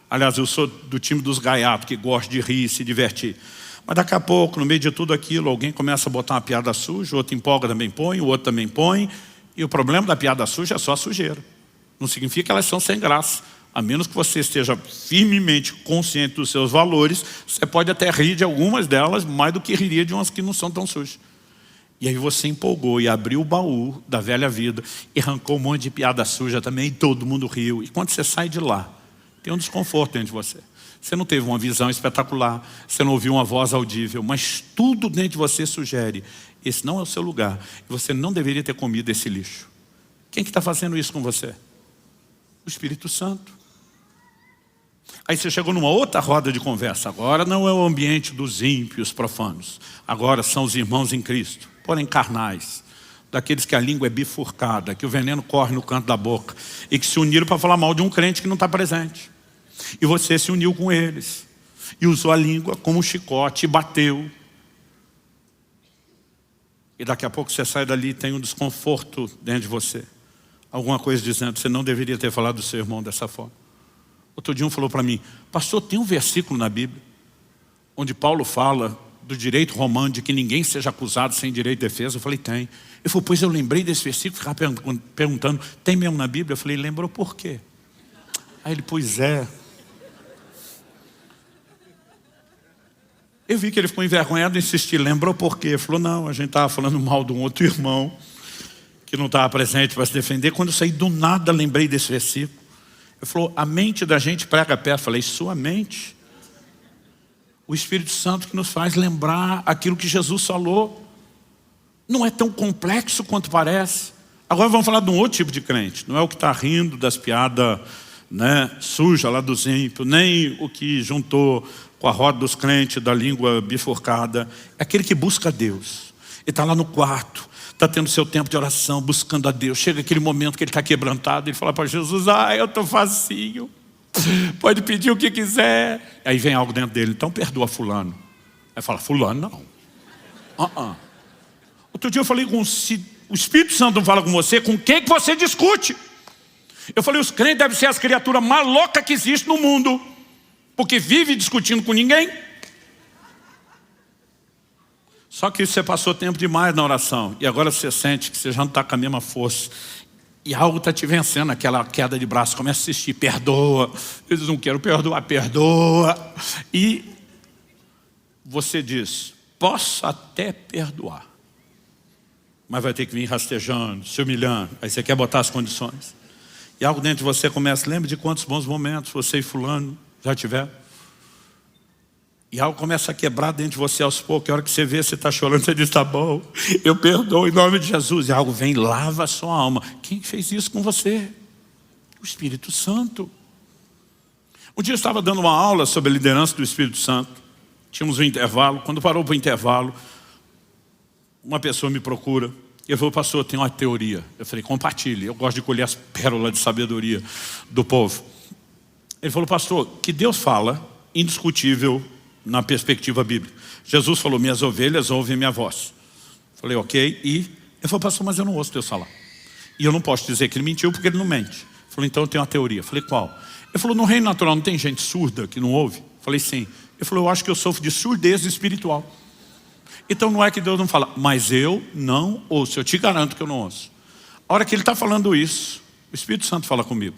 S1: Aliás, eu sou do time dos gaiatos, que gosta de rir e se divertir. Mas daqui a pouco, no meio de tudo aquilo, alguém começa a botar uma piada suja, o outro empolga, também põe, o outro também põe. E o problema da piada suja é só a sujeira. Não significa que elas são sem graça. A menos que você esteja firmemente consciente dos seus valores, você pode até rir de algumas delas, mais do que riria de umas que não são tão sujas. E aí você empolgou e abriu o baú da velha vida e arrancou um monte de piada suja também, e todo mundo riu. E quando você sai de lá, tem um desconforto dentro de você. Você não teve uma visão espetacular, você não ouviu uma voz audível, mas tudo dentro de você sugere, esse não é o seu lugar, e você não deveria ter comido esse lixo. Quem que está fazendo isso com você? O Espírito Santo. Aí você chegou numa outra roda de conversa. Agora não é o ambiente dos ímpios profanos. Agora são os irmãos em Cristo, porém carnais. Daqueles que a língua é bifurcada, que o veneno corre no canto da boca. E que se uniram para falar mal de um crente que não está presente. E você se uniu com eles. E usou a língua como um chicote e bateu. E daqui a pouco você sai dali e tem um desconforto dentro de você. Alguma coisa dizendo, você não deveria ter falado do seu irmão dessa forma. Outro dia um falou para mim, pastor, tem um versículo na Bíblia onde Paulo fala do direito romano de que ninguém seja acusado sem direito de defesa. Eu falei, tem. Ele falou, pois eu lembrei desse versículo, ficava perguntando, tem mesmo na Bíblia? Eu falei, lembrou por quê? Aí ele, pois é. Eu vi que ele ficou envergonhado e insistir, lembrou por quê? Ele falou, não, a gente estava falando mal de um outro irmão que não estava presente para se defender. Quando eu saí do nada, lembrei desse versículo. Ele falou, a mente da gente prega perto. Eu falei, sua mente? O Espírito Santo que nos faz lembrar aquilo que Jesus falou. Não é tão complexo quanto parece. Agora vamos falar de um outro tipo de crente. Não é o que está rindo das piadas sujas lá dos ímpios, nem o que juntou com a roda dos crentes da língua bifurcada. É aquele que busca Deus. Ele está lá no quarto, está tendo seu tempo de oração, buscando a Deus. Chega aquele momento que ele está quebrantado, ele fala para Jesus, eu estou facinho, pode pedir o que quiser. Aí vem algo dentro dele, então perdoa fulano. Aí fala, fulano não. Outro dia eu falei, se o Espírito Santo não fala com você, com quem que você discute? Eu falei, os crentes devem ser as criaturas mais loucas que existem no mundo, porque vive discutindo com ninguém. Só que você passou tempo demais na oração e agora você sente que você já não está com a mesma força. E algo está te vencendo, aquela queda de braço. Começa a assistir, perdoa. Eu não quero perdoar, perdoa. E você diz, posso até perdoar, mas vai ter que vir rastejando, se humilhando. Aí você quer botar as condições. E algo dentro de você começa, lembra de quantos bons momentos você e fulano já tiveram? E algo começa a quebrar dentro de você aos poucos. A hora que você vê, você está chorando, você diz, tá bom, eu perdoo em nome de Jesus. E algo vem e lava a sua alma. Quem fez isso com você? O Espírito Santo. Um dia eu estava dando uma aula sobre a liderança do Espírito Santo. Tínhamos um intervalo. Quando parou para o intervalo, uma pessoa me procura. E ele falou, pastor, eu tenho uma teoria. Eu falei, compartilhe. Eu gosto de colher as pérolas de sabedoria do povo. Ele falou, pastor, que Deus fala, indiscutível, na perspectiva bíblica. Jesus falou, minhas ovelhas ouvem minha voz. Falei, ok. E ele falou, pastor, mas eu não ouço Deus falar. E eu não posso dizer que ele mentiu porque ele não mente. Falei, então eu tenho uma teoria. Falei, qual? Ele falou, no reino natural não tem gente surda que não ouve? Falei, sim. Ele falou, eu acho que eu sofro de surdez espiritual. Então não é que Deus não fala, mas eu não ouço. Eu te garanto que eu não ouço. A hora que ele está falando isso, o Espírito Santo fala comigo.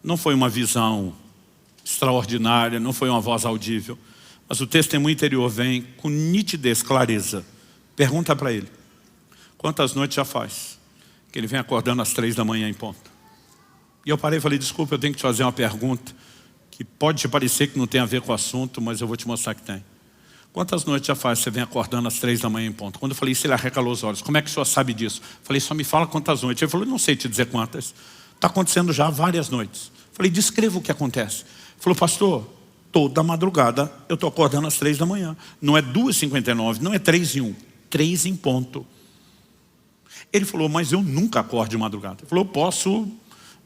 S1: Não foi uma visão extraordinária, não foi uma voz audível. Mas o testemunho interior vem com nitidez, clareza. Pergunta para ele, quantas noites já faz que ele vem acordando às 3 da manhã em ponto? E eu parei e falei, desculpa, eu tenho que te fazer uma pergunta que pode te parecer que não tem a ver com o assunto, mas eu vou te mostrar que tem. Quantas noites já faz que você vem acordando às 3 da manhã em ponto? Quando eu falei isso, ele arregalou os olhos. Como é que o senhor sabe disso? Eu falei, só me fala quantas noites. Ele falou, não sei te dizer quantas. Está acontecendo já várias noites. Eu falei, descreva o que acontece. Ele falou, pastor, toda madrugada eu estou acordando às 3 da manhã. Não é 2h59, não é 3h01. 3 em ponto. Ele falou, mas eu nunca acordo de madrugada. Ele falou, eu posso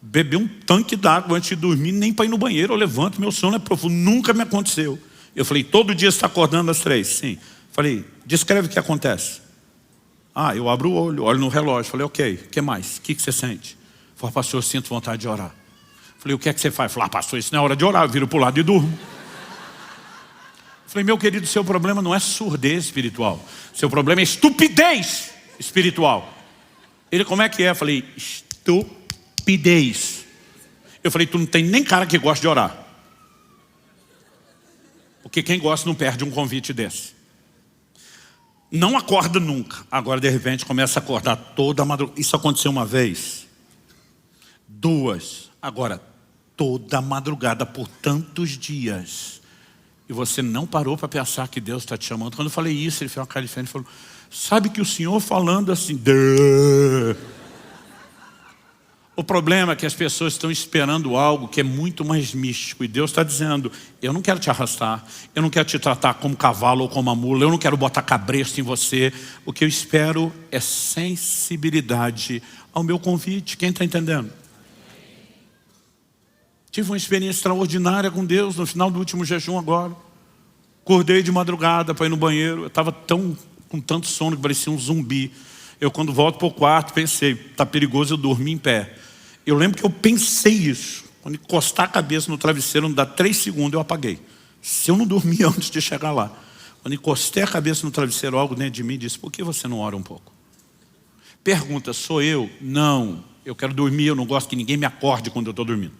S1: beber um tanque d'água antes de dormir, nem para ir no banheiro, eu levanto, meu sono é profundo, nunca me aconteceu. Eu falei, todo dia você está acordando às 3? Sim. Falei, descreve o que acontece. Eu abro o olho, olho no relógio. Falei, ok, o que mais? O que você sente? Falei, pastor, eu sinto vontade de orar. Falei, o que é que você faz? Falei, pastor, isso não é hora de orar, eu viro para o lado e durmo. Falei, meu querido, seu problema não é surdez espiritual. Seu problema é estupidez espiritual. Ele, como é que é? Falei, estupidez. Eu falei, tu não tem nem cara que gosta de orar. Porque quem gosta não perde um convite desse. Não acorda nunca. Agora, de repente, começa a acordar toda a madrugada. Isso aconteceu uma vez. 2. Agora, toda a madrugada por tantos dias. E você não parou para pensar que Deus está te chamando. Quando eu falei isso, ele fez uma cara diferente e falou, sabe que o Senhor falando assim... O problema é que as pessoas estão esperando algo que é muito mais místico. E Deus está dizendo, eu não quero te arrastar, eu não quero te tratar como cavalo ou como uma mula, eu não quero botar cabresto em você. O que eu espero é sensibilidade ao meu convite. Quem está entendendo? Tive uma experiência extraordinária com Deus no final do último jejum agora. Acordei de madrugada para ir no banheiro. Eu estava com tanto sono que parecia um zumbi. Eu, quando volto para o quarto, pensei, está perigoso eu dormir em pé. Eu lembro que eu pensei isso. Quando encostar a cabeça no travesseiro, não dá 3 segundos, eu apaguei. Se eu não dormir antes de chegar lá. Quando encostei a cabeça no travesseiro, algo dentro de mim disse, por que você não ora um pouco? Pergunta, sou eu? Não. Eu quero dormir, eu não gosto que ninguém me acorde quando eu estou dormindo.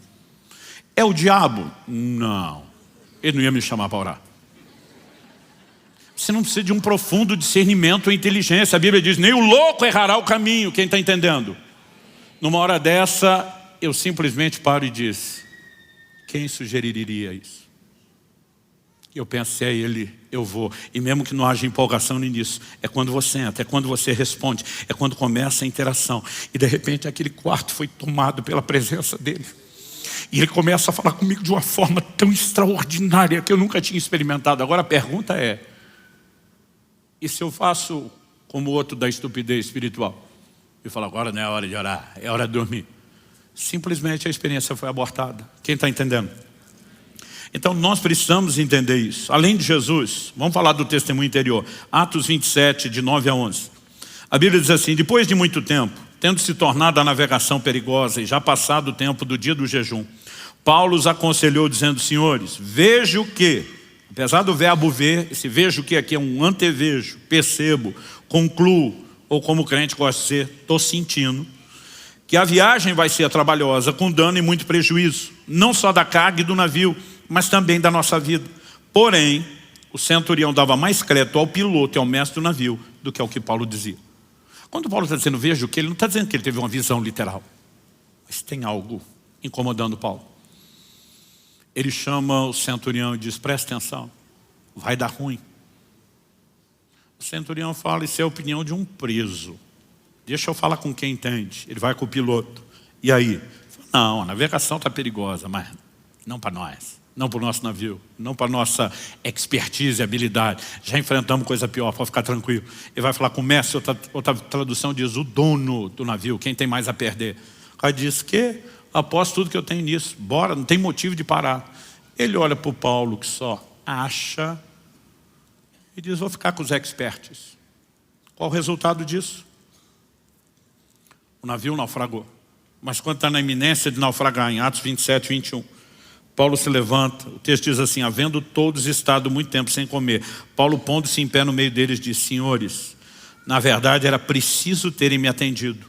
S1: É o diabo? Não. Ele não ia me chamar para orar. Você não precisa de um profundo discernimento ou inteligência. A Bíblia diz, nem o louco errará o caminho. Quem está entendendo? Numa hora dessa, eu simplesmente paro e disse, quem sugeriria isso? Eu pensei, ele, eu vou. E mesmo que não haja empolgação nisso, é quando você entra, é quando você responde, é quando começa a interação. E de repente aquele quarto foi tomado pela presença dele. E ele começa a falar comigo de uma forma tão extraordinária que eu nunca tinha experimentado. Agora a pergunta é, e se eu faço como o outro da estupidez espiritual? Eu falo, agora não é hora de orar, é hora de dormir. Simplesmente a experiência foi abortada. Quem está entendendo? Então nós precisamos entender isso. Além de Jesus, vamos falar do testemunho interior. Atos 27, de 9 a 11. A Bíblia diz assim, depois de muito tempo, tendo se tornado a navegação perigosa e já passado o tempo do dia do jejum, Paulo os aconselhou dizendo, senhores, vejo que, apesar do verbo ver, esse vejo que aqui é um antevejo, percebo, concluo, ou como o crente gosta de ser, estou sentindo, que a viagem vai ser trabalhosa, com dano e muito prejuízo, não só da carga e do navio, mas também da nossa vida. Porém, o centurião dava mais crédito ao piloto e ao mestre do navio do que ao que Paulo dizia. Quando Paulo está dizendo vejo que, ele não está dizendo que ele teve uma visão literal, mas tem algo incomodando Paulo. Ele chama o centurião e diz, presta atenção, vai dar ruim. O centurião fala, isso é a opinião de um preso. Deixa eu falar com quem entende. Ele vai com o piloto. E aí? Não, a navegação está perigosa, mas não para nós. Não para o nosso navio. Não para a nossa expertise e habilidade. Já enfrentamos coisa pior, pode ficar tranquilo. Ele vai falar com o mestre, outra tradução diz o dono do navio, quem tem mais a perder. O cara diz que aposto tudo que eu tenho nisso. Bora, não tem motivo de parar. Ele olha para o Paulo que só acha e diz, vou ficar com os experts. Qual o resultado disso? O navio naufragou. Mas quando está na iminência de naufragar, em Atos 27, 21, Paulo se levanta, o texto diz assim, havendo todos estado muito tempo sem comer, Paulo pondo-se em pé no meio deles diz, senhores, na verdade era preciso terem me atendido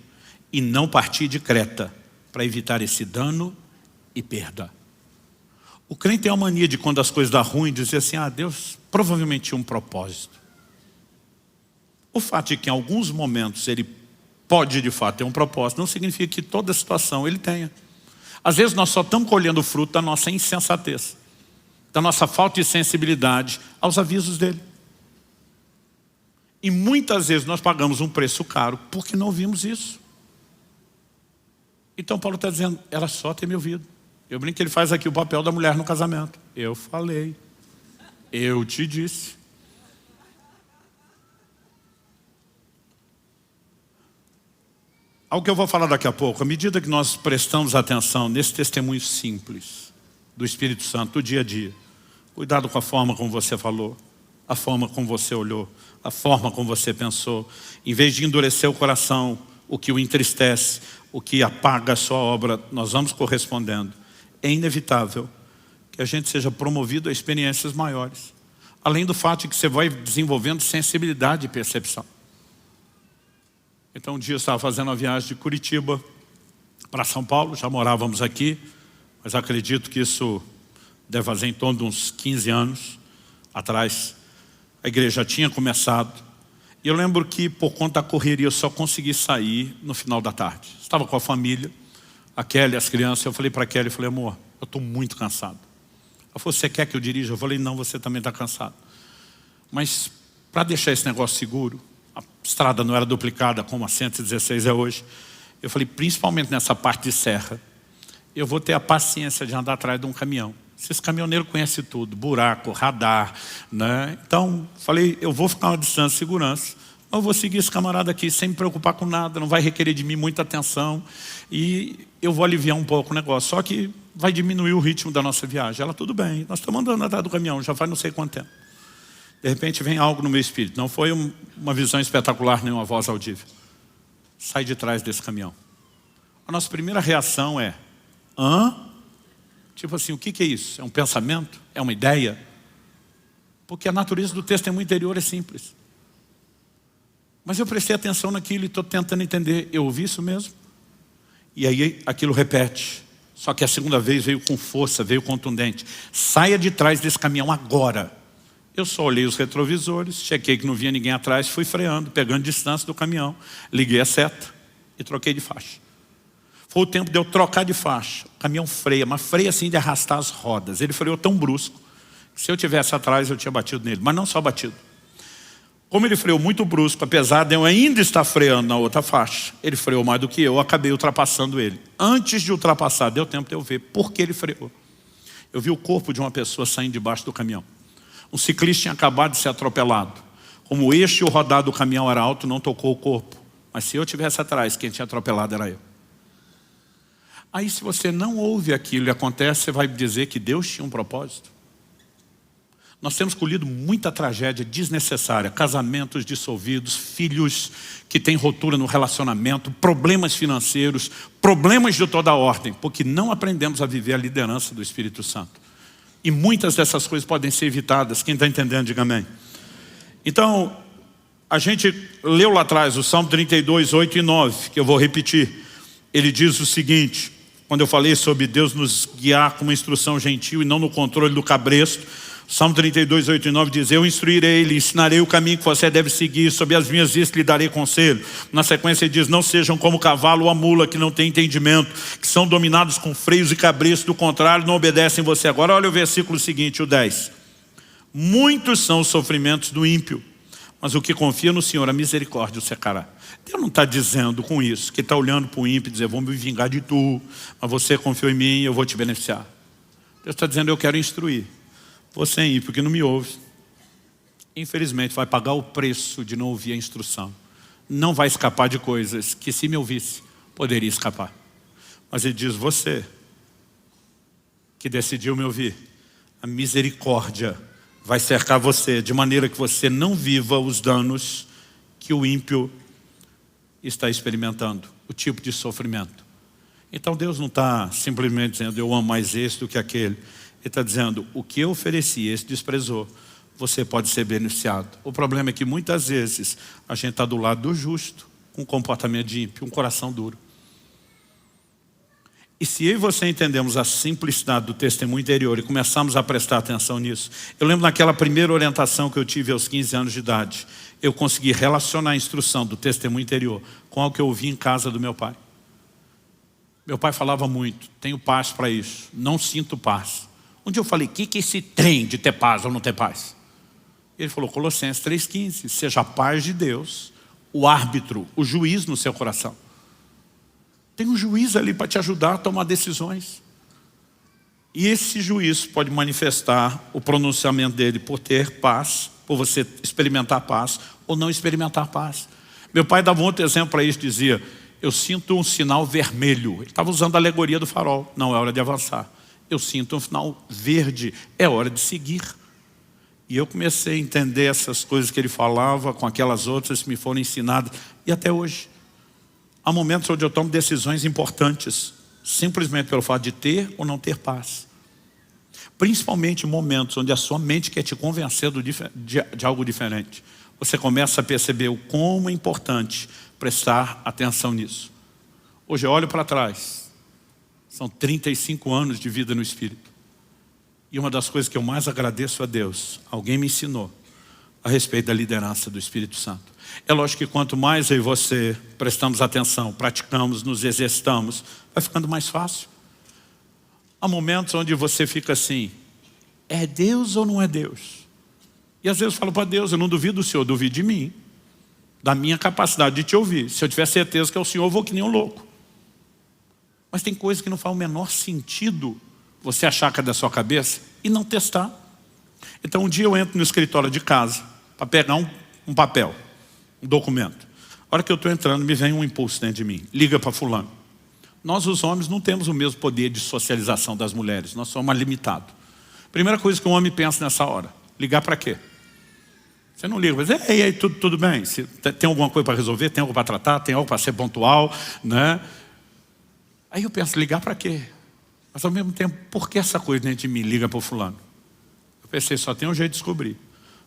S1: e não partir de Creta para evitar esse dano e perda. O crente tem a mania de quando as coisas dão ruim, dizer assim, Deus provavelmente tinha um propósito. O fato de que em alguns momentos ele pode de fato ter um propósito, não significa que toda situação ele tenha. Às vezes nós só estamos colhendo o fruto da nossa insensatez, da nossa falta de sensibilidade aos avisos dele. E muitas vezes nós pagamos um preço caro porque não vimos isso. Então Paulo está dizendo, era só ter me ouvido. Eu brinco que ele faz aqui o papel da mulher no casamento. Eu falei, eu te disse. Algo que eu vou falar daqui a pouco, à medida que nós prestamos atenção nesse testemunho simples do Espírito Santo, do dia a dia, cuidado com a forma como você falou, a forma como você olhou, a forma como você pensou. Em vez de endurecer o coração, o que o entristece, o que apaga a sua obra, nós vamos correspondendo. É inevitável que a gente seja promovido a experiências maiores. Além do fato de que você vai desenvolvendo sensibilidade e percepção. Então um dia eu estava fazendo uma viagem de Curitiba para São Paulo, já morávamos aqui, mas acredito que isso deve fazer em torno de uns 15 anos atrás. A igreja já tinha começado. E eu lembro que por conta da correria eu só consegui sair no final da tarde. Estava com a família, a Kelly, as crianças. Eu falei para a Kelly, eu falei, amor, eu estou muito cansado. Ela falou, você quer que eu dirija? Eu falei, não, você também está cansado. Mas para deixar esse negócio seguro, a estrada não era duplicada como a 116 é hoje. Eu falei, principalmente nessa parte de serra, eu vou ter a paciência de andar atrás de um caminhão. Esses caminhoneiros conhecem tudo, buraco, radar, né? Então, falei, eu vou ficar uma distância de segurança, eu vou seguir esse camarada aqui sem me preocupar com nada, não vai requerer de mim muita atenção e eu vou aliviar um pouco o negócio. Só que vai diminuir o ritmo da nossa viagem. Ela, tudo bem, nós estamos andando atrás do caminhão, já faz não sei quanto tempo. De repente vem algo no meu espírito, não foi uma visão espetacular, nem uma voz audível. Sai de trás desse caminhão. A nossa primeira reação é, hã? Tipo assim, o que é isso? É um pensamento? É uma ideia? Porque a natureza do testemunho interior é simples. Mas eu prestei atenção naquilo e estou tentando entender. Eu ouvi isso mesmo? E aí aquilo repete. Só que a segunda vez veio com força, veio contundente. Saia de trás desse caminhão agora. Eu só olhei os retrovisores, chequei que não vinha ninguém atrás, fui freando, pegando distância do caminhão. Liguei a seta e troquei de faixa. Foi o tempo de eu trocar de faixa. O caminhão freia, mas freia assim de arrastar as rodas. Ele freou tão brusco que se eu tivesse atrás eu tinha batido nele. Mas não só batido. Como ele freou muito brusco, apesar de eu ainda estar freando na outra faixa, ele freou mais do que eu acabei ultrapassando ele. Antes de ultrapassar, deu tempo de eu ver por que ele freou. Eu vi o corpo de uma pessoa saindo debaixo do caminhão. Um ciclista tinha acabado de ser atropelado. Como o eixo e o rodar do caminhão era alto, não tocou o corpo. Mas se eu estivesse atrás, quem tinha atropelado era eu. Aí se você não ouve aquilo e acontece, você vai dizer que Deus tinha um propósito. Nós temos colhido muita tragédia desnecessária. Casamentos dissolvidos, filhos que têm ruptura no relacionamento, problemas financeiros, problemas de toda a ordem, porque não aprendemos a viver a liderança do Espírito Santo. E muitas dessas coisas podem ser evitadas. Quem está entendendo, diga amém. Então, a gente leu lá atrás o Salmo 32, 8 e 9, que eu vou repetir. Ele diz o seguinte, quando eu falei sobre Deus nos guiar com uma instrução gentil e não no controle do cabresto, Salmo 32, 8 e 9 diz, eu instruirei, lhe ensinarei o caminho que você deve seguir, sob as minhas vistas lhe darei conselho. Na sequência ele diz, não sejam como o cavalo ou a mula que não tem entendimento, que são dominados com freios e cabrestos, do contrário não obedecem você. Agora olha o versículo seguinte, o 10. Muitos são os sofrimentos do ímpio, mas o que confia no Senhor, a misericórdia o secará. Deus não está dizendo com isso, que está olhando para o ímpio e dizer, vou me vingar de tu, mas você confiou em mim e eu vou te beneficiar. Deus está dizendo, eu quero instruir. Você é ímpio que não me ouve, infelizmente vai pagar o preço de não ouvir a instrução. Não vai escapar de coisas que se me ouvisse, poderia escapar. Mas ele diz, você que decidiu me ouvir, a misericórdia vai cercar você, de maneira que você não viva os danos que o ímpio está experimentando, o tipo de sofrimento. Então Deus não está simplesmente dizendo, eu amo mais esse do que aquele. Ele está dizendo, o que eu ofereci, esse desprezou, você pode ser beneficiado. O problema é que muitas vezes a gente está do lado do justo, com um comportamento de ímpio, um coração duro. E se eu e você entendemos a simplicidade do testemunho interior e começamos a prestar atenção nisso, eu lembro naquela primeira orientação que eu tive aos 15 anos de idade, eu consegui relacionar a instrução do testemunho interior com algo que eu ouvi em casa do meu pai. Meu pai falava muito, tenho paz para isso, não sinto paz. Um dia eu falei, o que é esse trem de ter paz ou não ter paz? Ele falou, Colossenses 3,15, seja a paz de Deus, o árbitro, o juiz no seu coração. Tem um juiz ali para te ajudar a tomar decisões. E esse juiz pode manifestar o pronunciamento dele por ter paz, por você experimentar paz ou não experimentar paz. Meu pai dava um outro exemplo para isso, dizia, Eu sinto um sinal vermelho. Ele estava usando a alegoria do farol. Não, é hora de avançar. Eu sinto um sinal verde. É hora de seguir. E eu comecei a entender essas coisas que ele falava com aquelas outras que me foram ensinadas. E até hoje. Há momentos onde eu tomo decisões importantes, simplesmente pelo fato de ter ou não ter paz. Principalmente em momentos onde a sua mente quer te convencer de algo diferente. Você começa a perceber o como é importante prestar atenção nisso. Hoje eu olho para trás. São 35 anos de vida no Espírito. E uma das coisas que eu mais agradeço a Deus, alguém me ensinou a respeito da liderança do Espírito Santo. É lógico que quanto mais eu e você prestamos atenção, praticamos, nos exercitamos, vai ficando mais fácil. Há momentos onde você fica assim, é Deus ou não é Deus? E às vezes eu falo para Deus, eu não duvido do Senhor, duvido de mim, da minha capacidade de te ouvir. Se eu tiver certeza que é o Senhor, eu vou que nem um louco. Mas tem coisa que não faz o menor sentido você achar que é da sua cabeça e não testar. Então um dia eu entro no escritório de casa para pegar um papel, um documento. A hora que eu estou entrando, me vem um impulso dentro de mim. Liga para fulano. Nós os homens não temos o mesmo poder de socialização das mulheres. Nós somos mais limitados. Primeira coisa que um homem pensa nessa hora. Ligar para quê? Você não liga, mas e aí, tudo bem? Tem alguma coisa para resolver? Tem algo para tratar? Tem algo para ser pontual? Né? Aí eu penso, ligar para quê? Mas ao mesmo tempo, por que essa coisa dentro de mim liga para o fulano? Eu pensei, só tem um jeito de descobrir.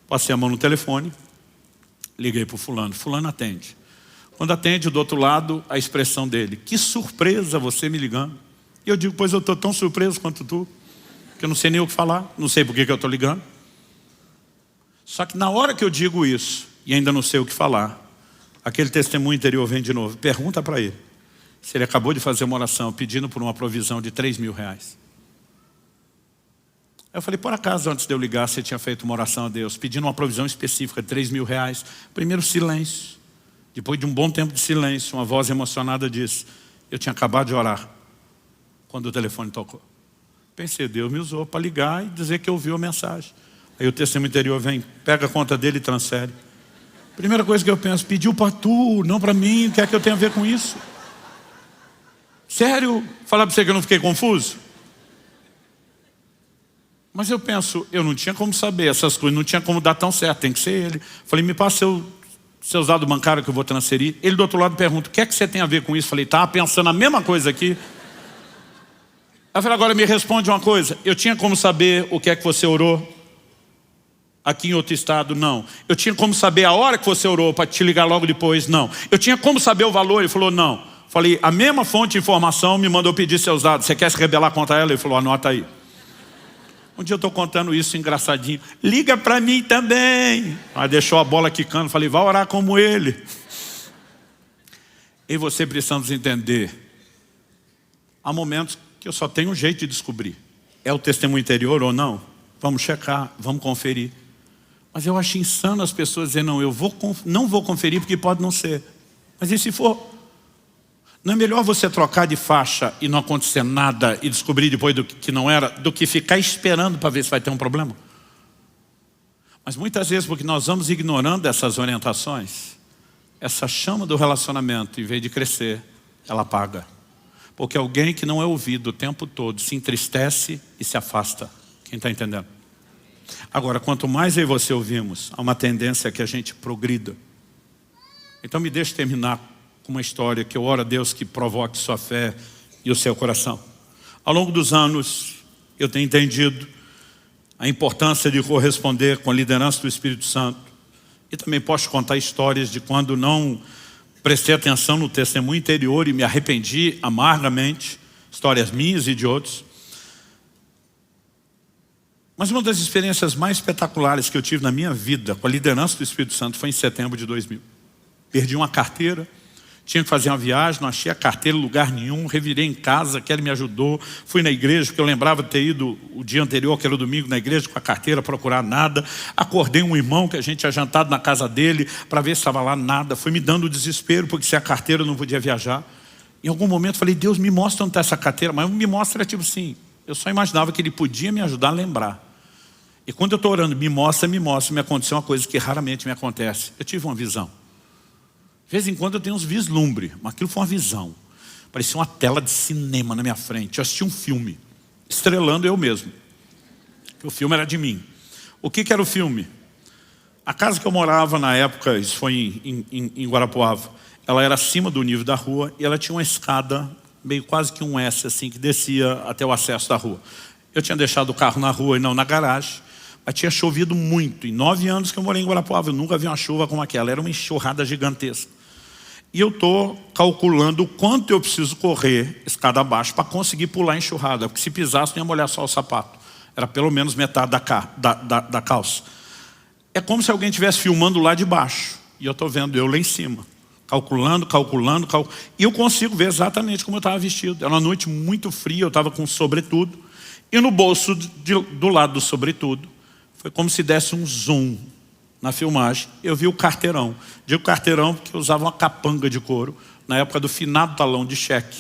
S1: Passei a mão no telefone, liguei para o fulano. Fulano atende. Quando atende, do outro lado, a expressão dele. Que surpresa você me ligando. E eu digo, pois eu estou tão surpreso quanto tu. Que eu não sei nem o que falar. Não sei por que eu estou ligando. Só que na hora que eu digo isso, e ainda não sei o que falar, aquele testemunho interior vem de novo. Pergunta para ele se ele acabou de fazer uma oração pedindo por uma provisão de 3 mil reais. Eu falei, por acaso antes de eu ligar você tinha feito uma oração a Deus pedindo uma provisão específica de 3 mil reais? Primeiro silêncio. Depois de um bom tempo de silêncio, uma voz emocionada disse, eu tinha acabado de orar quando o telefone tocou. Pensei, Deus me usou para ligar e dizer que ouviu a mensagem. Aí o testemunho interior vem, pega a conta dele e transfere. Primeira coisa que eu penso, pediu para tu, não para mim, o que é que eu tenho a ver com isso? Sério? Falar para você que eu não fiquei confuso? Mas eu penso, eu não tinha como saber essas coisas, não tinha como dar tão certo, tem que ser ele. Falei, me passa seus dados bancários que eu vou transferir. Ele do outro lado pergunta, o que é que você tem a ver com isso? Falei, estava pensando a mesma coisa aqui. Eu falei, agora me responde uma coisa, eu tinha como saber o que é que você orou? Aqui em outro estado, não. Eu tinha como saber a hora que você orou para te ligar logo depois? Não. Eu tinha como saber o valor? Ele falou, não. Falei, a mesma fonte de informação me mandou pedir seus dados. Você quer se rebelar contra ela? Ele falou, anota aí. Um dia eu estou contando isso engraçadinho. Liga para mim também. Aí deixou a bola quicando. Falei, vai orar como ele. E você precisamos entender. Há momentos que eu só tenho um jeito de descobrir. É o testemunho interior ou não? Vamos checar, vamos conferir. Mas eu acho insano as pessoas dizerem, não, não vou conferir porque pode não ser. Mas e se for? Não é melhor você trocar de faixa e não acontecer nada e descobrir depois do que não era, do que ficar esperando para ver se vai ter um problema? Mas muitas vezes, porque nós vamos ignorando essas orientações, essa chama do relacionamento, em vez de crescer, ela apaga. Porque alguém que não é ouvido o tempo todo se entristece e se afasta. Quem está entendendo? Agora, quanto mais eu e você ouvimos, há uma tendência que a gente progrida. Então me deixe terminar com uma história que eu oro a Deus que provoque sua fé e o seu coração. Ao longo dos anos, eu tenho entendido a importância de corresponder com a liderança do Espírito Santo. E também posso contar histórias de quando não prestei atenção no testemunho interior e me arrependi amargamente. Histórias minhas e de outros. Mas uma das experiências mais espetaculares que eu tive na minha vida com a liderança do Espírito Santo foi em setembro de 2000. Perdi uma carteira, tinha que fazer uma viagem, não achei a carteira em lugar nenhum, revirei em casa, que ele me ajudou, fui na igreja, porque eu lembrava de ter ido o dia anterior, que era o domingo, na igreja com a carteira, procurar nada. Acordei um irmão que a gente tinha jantado na casa dele, para ver se estava lá, nada. Foi me dando desespero, porque sem a carteira eu não podia viajar. Em algum momento falei, Deus, me mostra onde está essa carteira, mas me mostra tipo assim, eu só imaginava que ele podia me ajudar a lembrar. E quando eu estou orando, me mostra, me aconteceu uma coisa que raramente me acontece. Eu tive uma visão. De vez em quando eu tenho uns vislumbres, mas aquilo foi uma visão. Parecia uma tela de cinema na minha frente. Eu assisti um filme, estrelando eu mesmo. O filme era de mim. O que era o filme? A casa que eu morava na época, isso foi em Guarapuava, ela era acima do nível da rua e ela tinha uma escada, meio quase que um S, assim, que descia até o acesso da rua. Eu tinha deixado o carro na rua e não na garagem, mas tinha chovido muito. Em 9 anos que eu morei em Guarapuava, eu nunca vi uma chuva como aquela. Era uma enxurrada gigantesca. E eu estou calculando o quanto eu preciso correr escada abaixo para conseguir pular a enxurrada, porque se pisasse não ia molhar só o sapato. Era pelo menos metade da calça. É como se alguém estivesse filmando lá de baixo. E eu estou vendo eu lá em cima. Calculando. E eu consigo ver exatamente como eu estava vestido. Era uma noite muito fria, eu estava com sobretudo. E no bolso do lado do sobretudo, foi como se desse um zoom na filmagem. Eu vi o carteirão. Digo carteirão porque eu usava uma capanga de couro. Na época do finado talão de cheque.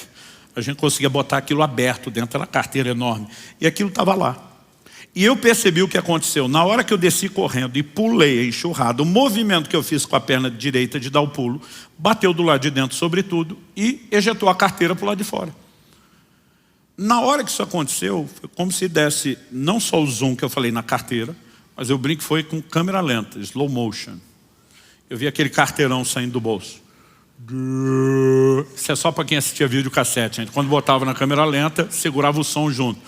S1: A gente conseguia botar aquilo aberto dentro da carteira enorme. E aquilo estava lá. E eu percebi o que aconteceu. Na hora que eu desci correndo e pulei a enxurrada, o movimento que eu fiz com a perna direita de dar o pulo, bateu do lado de dentro, sobretudo, e ejetou a carteira para o lado de fora. Na hora que isso aconteceu, foi como se desse não só o zoom que eu falei na carteira, mas eu brinco que foi com câmera lenta, slow motion. Eu vi aquele carteirão saindo do bolso. Isso é só para quem assistia vídeo cassete, gente. Quando botava na câmera lenta, segurava o som junto.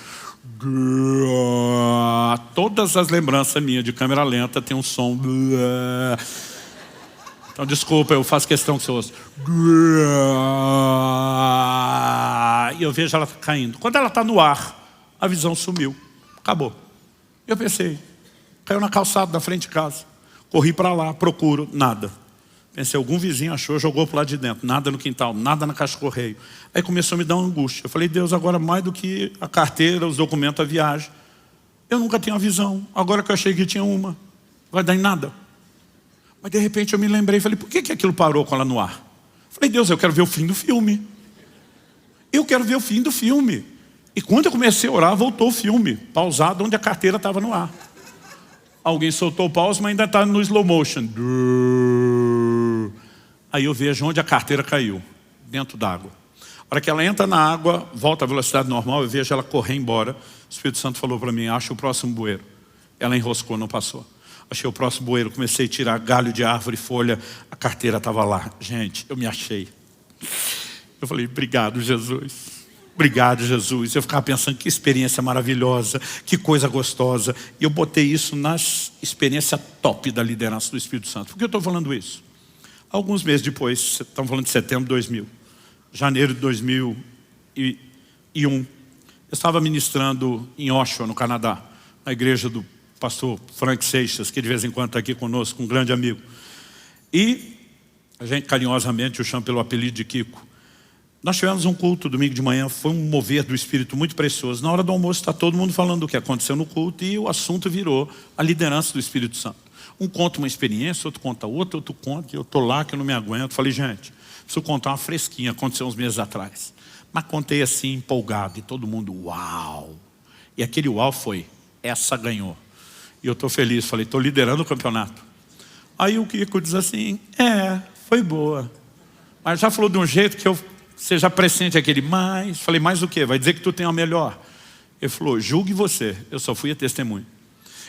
S1: Todas as lembranças minhas de câmera lenta tem um som. Então desculpa, eu faço questão que você ouça. E eu vejo ela caindo. Quando ela está no ar, a visão sumiu. Acabou. Eu pensei, caiu na calçada da frente de casa. Corri para lá, procuro, nada. Pensei, algum vizinho achou, jogou para lá de dentro. Nada no quintal, nada na caixa de correio. Aí começou a me dar uma angústia. Eu falei, Deus, agora mais do que a carteira, os documentos, a viagem. Eu nunca tenho a visão. Agora que eu achei que tinha uma, vai dar em nada. Mas de repente eu me lembrei, falei, por que aquilo parou com ela no ar? Falei, Deus, eu quero ver o fim do filme. Eu quero ver o fim do filme. E quando eu comecei a orar, voltou o filme, pausado onde a carteira estava no ar. Alguém soltou o pause, mas ainda está no slow motion. Aí eu vejo onde a carteira caiu, dentro d'água. A hora que ela entra na água, volta à velocidade normal, eu vejo ela correr embora. O Espírito Santo falou para mim, acha o próximo bueiro. Ela enroscou, não passou. Achei o próximo bueiro, comecei a tirar galho de árvore, folha. A carteira estava lá. Gente, eu me achei. Eu falei, obrigado, Jesus. Obrigado, Jesus. Eu ficava pensando, que experiência maravilhosa, que coisa gostosa. E eu botei isso nas experiências top da liderança do Espírito Santo. Por que eu estou falando isso? Alguns meses depois, estamos falando de setembro de 2000, janeiro de 2001, eu estava ministrando em Oshawa, no Canadá, na igreja do pastor Frank Seixas, que de vez em quando está aqui conosco, um grande amigo. E a gente carinhosamente o chama pelo apelido de Kiko. Nós tivemos um culto domingo de manhã, foi um mover do Espírito muito precioso. Na hora do almoço está todo mundo falando do que aconteceu no culto e o assunto virou a liderança do Espírito Santo. Um conta uma experiência, outro conta outra, outro conta, eu estou lá que eu não me aguento. Falei, gente, preciso contar uma fresquinha, aconteceu uns meses atrás. Mas contei assim, empolgado, e todo mundo, uau! E aquele uau foi, essa ganhou. E eu estou feliz, falei, estou liderando o campeonato. Aí o Kiko diz assim, foi boa. Mas já falou de um jeito que você já pressente aquele mais. Falei, mais o quê? Vai dizer que tu tem a melhor. Ele falou, julgue você, eu só fui a testemunho.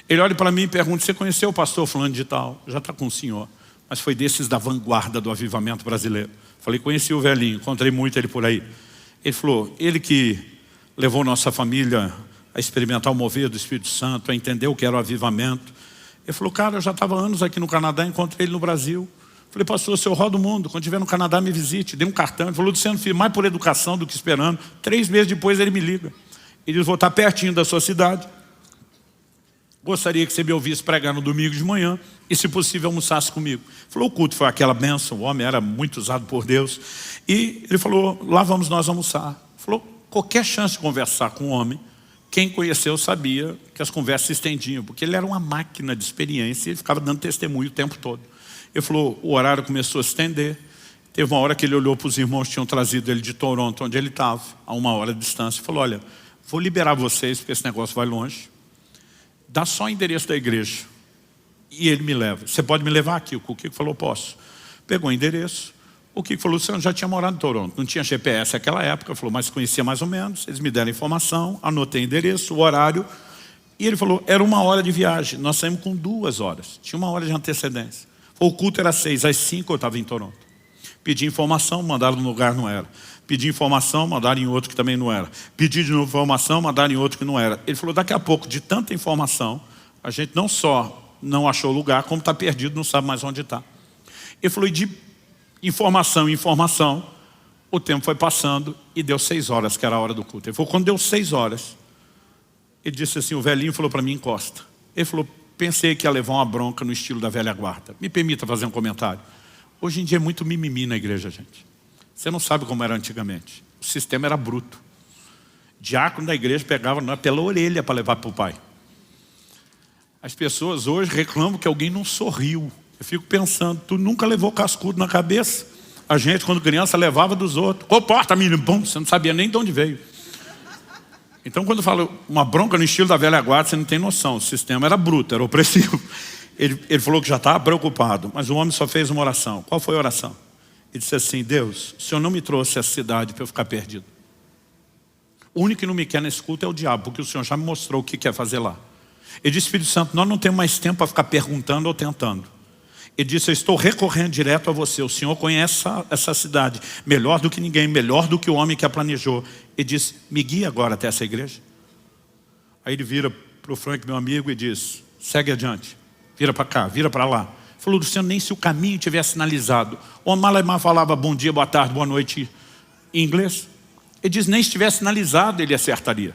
S1: Ele olha para mim e pergunta, você conheceu o pastor fulano de tal? Já está com o senhor. Mas foi desses da vanguarda do avivamento brasileiro. Falei, conheci o velhinho, encontrei muito ele por aí. Ele falou, ele que levou nossa família a experimentar o mover do Espírito Santo, a entender o que era o avivamento. Ele falou, cara, eu já estava anos aqui no Canadá, encontrei ele no Brasil. Falei, pastor, o senhor roda o mundo, quando estiver no Canadá me visite. Dei um cartão, ele falou, Luciano, filho, mais por educação do que esperando. 3 meses depois ele me liga. Ele diz, vou estar pertinho da sua cidade. Gostaria que você me ouvisse pregar no domingo de manhã e, se possível, almoçasse comigo. Falou, o culto foi aquela bênção, o homem era muito usado por Deus. E ele falou, lá vamos nós almoçar. Falou, qualquer chance de conversar com o homem, quem conheceu sabia que as conversas se estendiam, porque ele era uma máquina de experiência e ele ficava dando testemunho o tempo todo. Ele falou, o horário começou a se estender. Teve uma hora que ele olhou para os irmãos que tinham trazido ele de Toronto, onde ele estava, a 1 hora de distância, e falou, olha, vou liberar vocês, porque esse negócio vai longe. Dá só o endereço da igreja. E ele me leva. Você pode me levar aqui? O Kiko falou, posso. Pegou o endereço, O Kiko falou, Luciano, já tinha morado em Toronto, não tinha GPS naquela época. Falou, mas conhecia mais ou menos. Eles me deram informação, anotei o endereço, o horário. E ele falou, era 1 hora de viagem. Nós saímos com 2 horas. Tinha 1 hora de antecedência. O culto era 6, às 5 eu estava em Toronto. Pedi informação, mandaram num lugar, não era. Pedi informação, mandaram em outro que também não era. Pedi de novo informação, mandaram em outro que não era. Ele falou, daqui a pouco, de tanta informação, a gente não só não achou o lugar, como está perdido, não sabe mais onde está. Ele falou, e de informação em informação, o tempo foi passando e deu 6 horas, que era a hora do culto. Ele falou, quando deu 6 horas, ele disse assim, o velhinho falou para mim, encosta. Ele falou, pensei que ia levar uma bronca no estilo da velha guarda. Me permita fazer um comentário. Hoje em dia é muito mimimi na igreja, gente. Você não sabe como era antigamente. O sistema era bruto. Diácono da igreja pegava pela orelha para levar para o pai. As pessoas hoje reclamam que alguém não sorriu. Eu fico pensando, tu nunca levou cascudo na cabeça? A gente, quando criança, levava dos outros. Comporta, menino, bom, você não sabia nem de onde veio. Então, quando eu falo uma bronca no estilo da velha guarda, você não tem noção. O sistema era bruto, era opressivo. Ele falou que já estava preocupado, mas o homem só fez uma oração. Qual foi a oração? Ele disse assim, Deus, o Senhor não me trouxe essa cidade para eu ficar perdido. O único que não me quer nesse culto é o diabo, porque o Senhor já me mostrou o que quer fazer lá. Ele disse, Espírito Santo, nós não temos mais tempo para ficar perguntando ou tentando. Ele disse, eu estou recorrendo direto a você. O Senhor conhece essa cidade melhor do que ninguém, melhor do que o homem que a planejou. Ele disse, me guia agora até essa igreja. Aí ele vira para o Frank, meu amigo, e diz, segue adiante. Vira para cá, vira para lá. Ele falou, Luciano, nem se o caminho tivesse sinalizado. O Malemar falava bom dia, boa tarde, boa noite em inglês. Ele diz, nem se tivesse sinalizado, ele acertaria.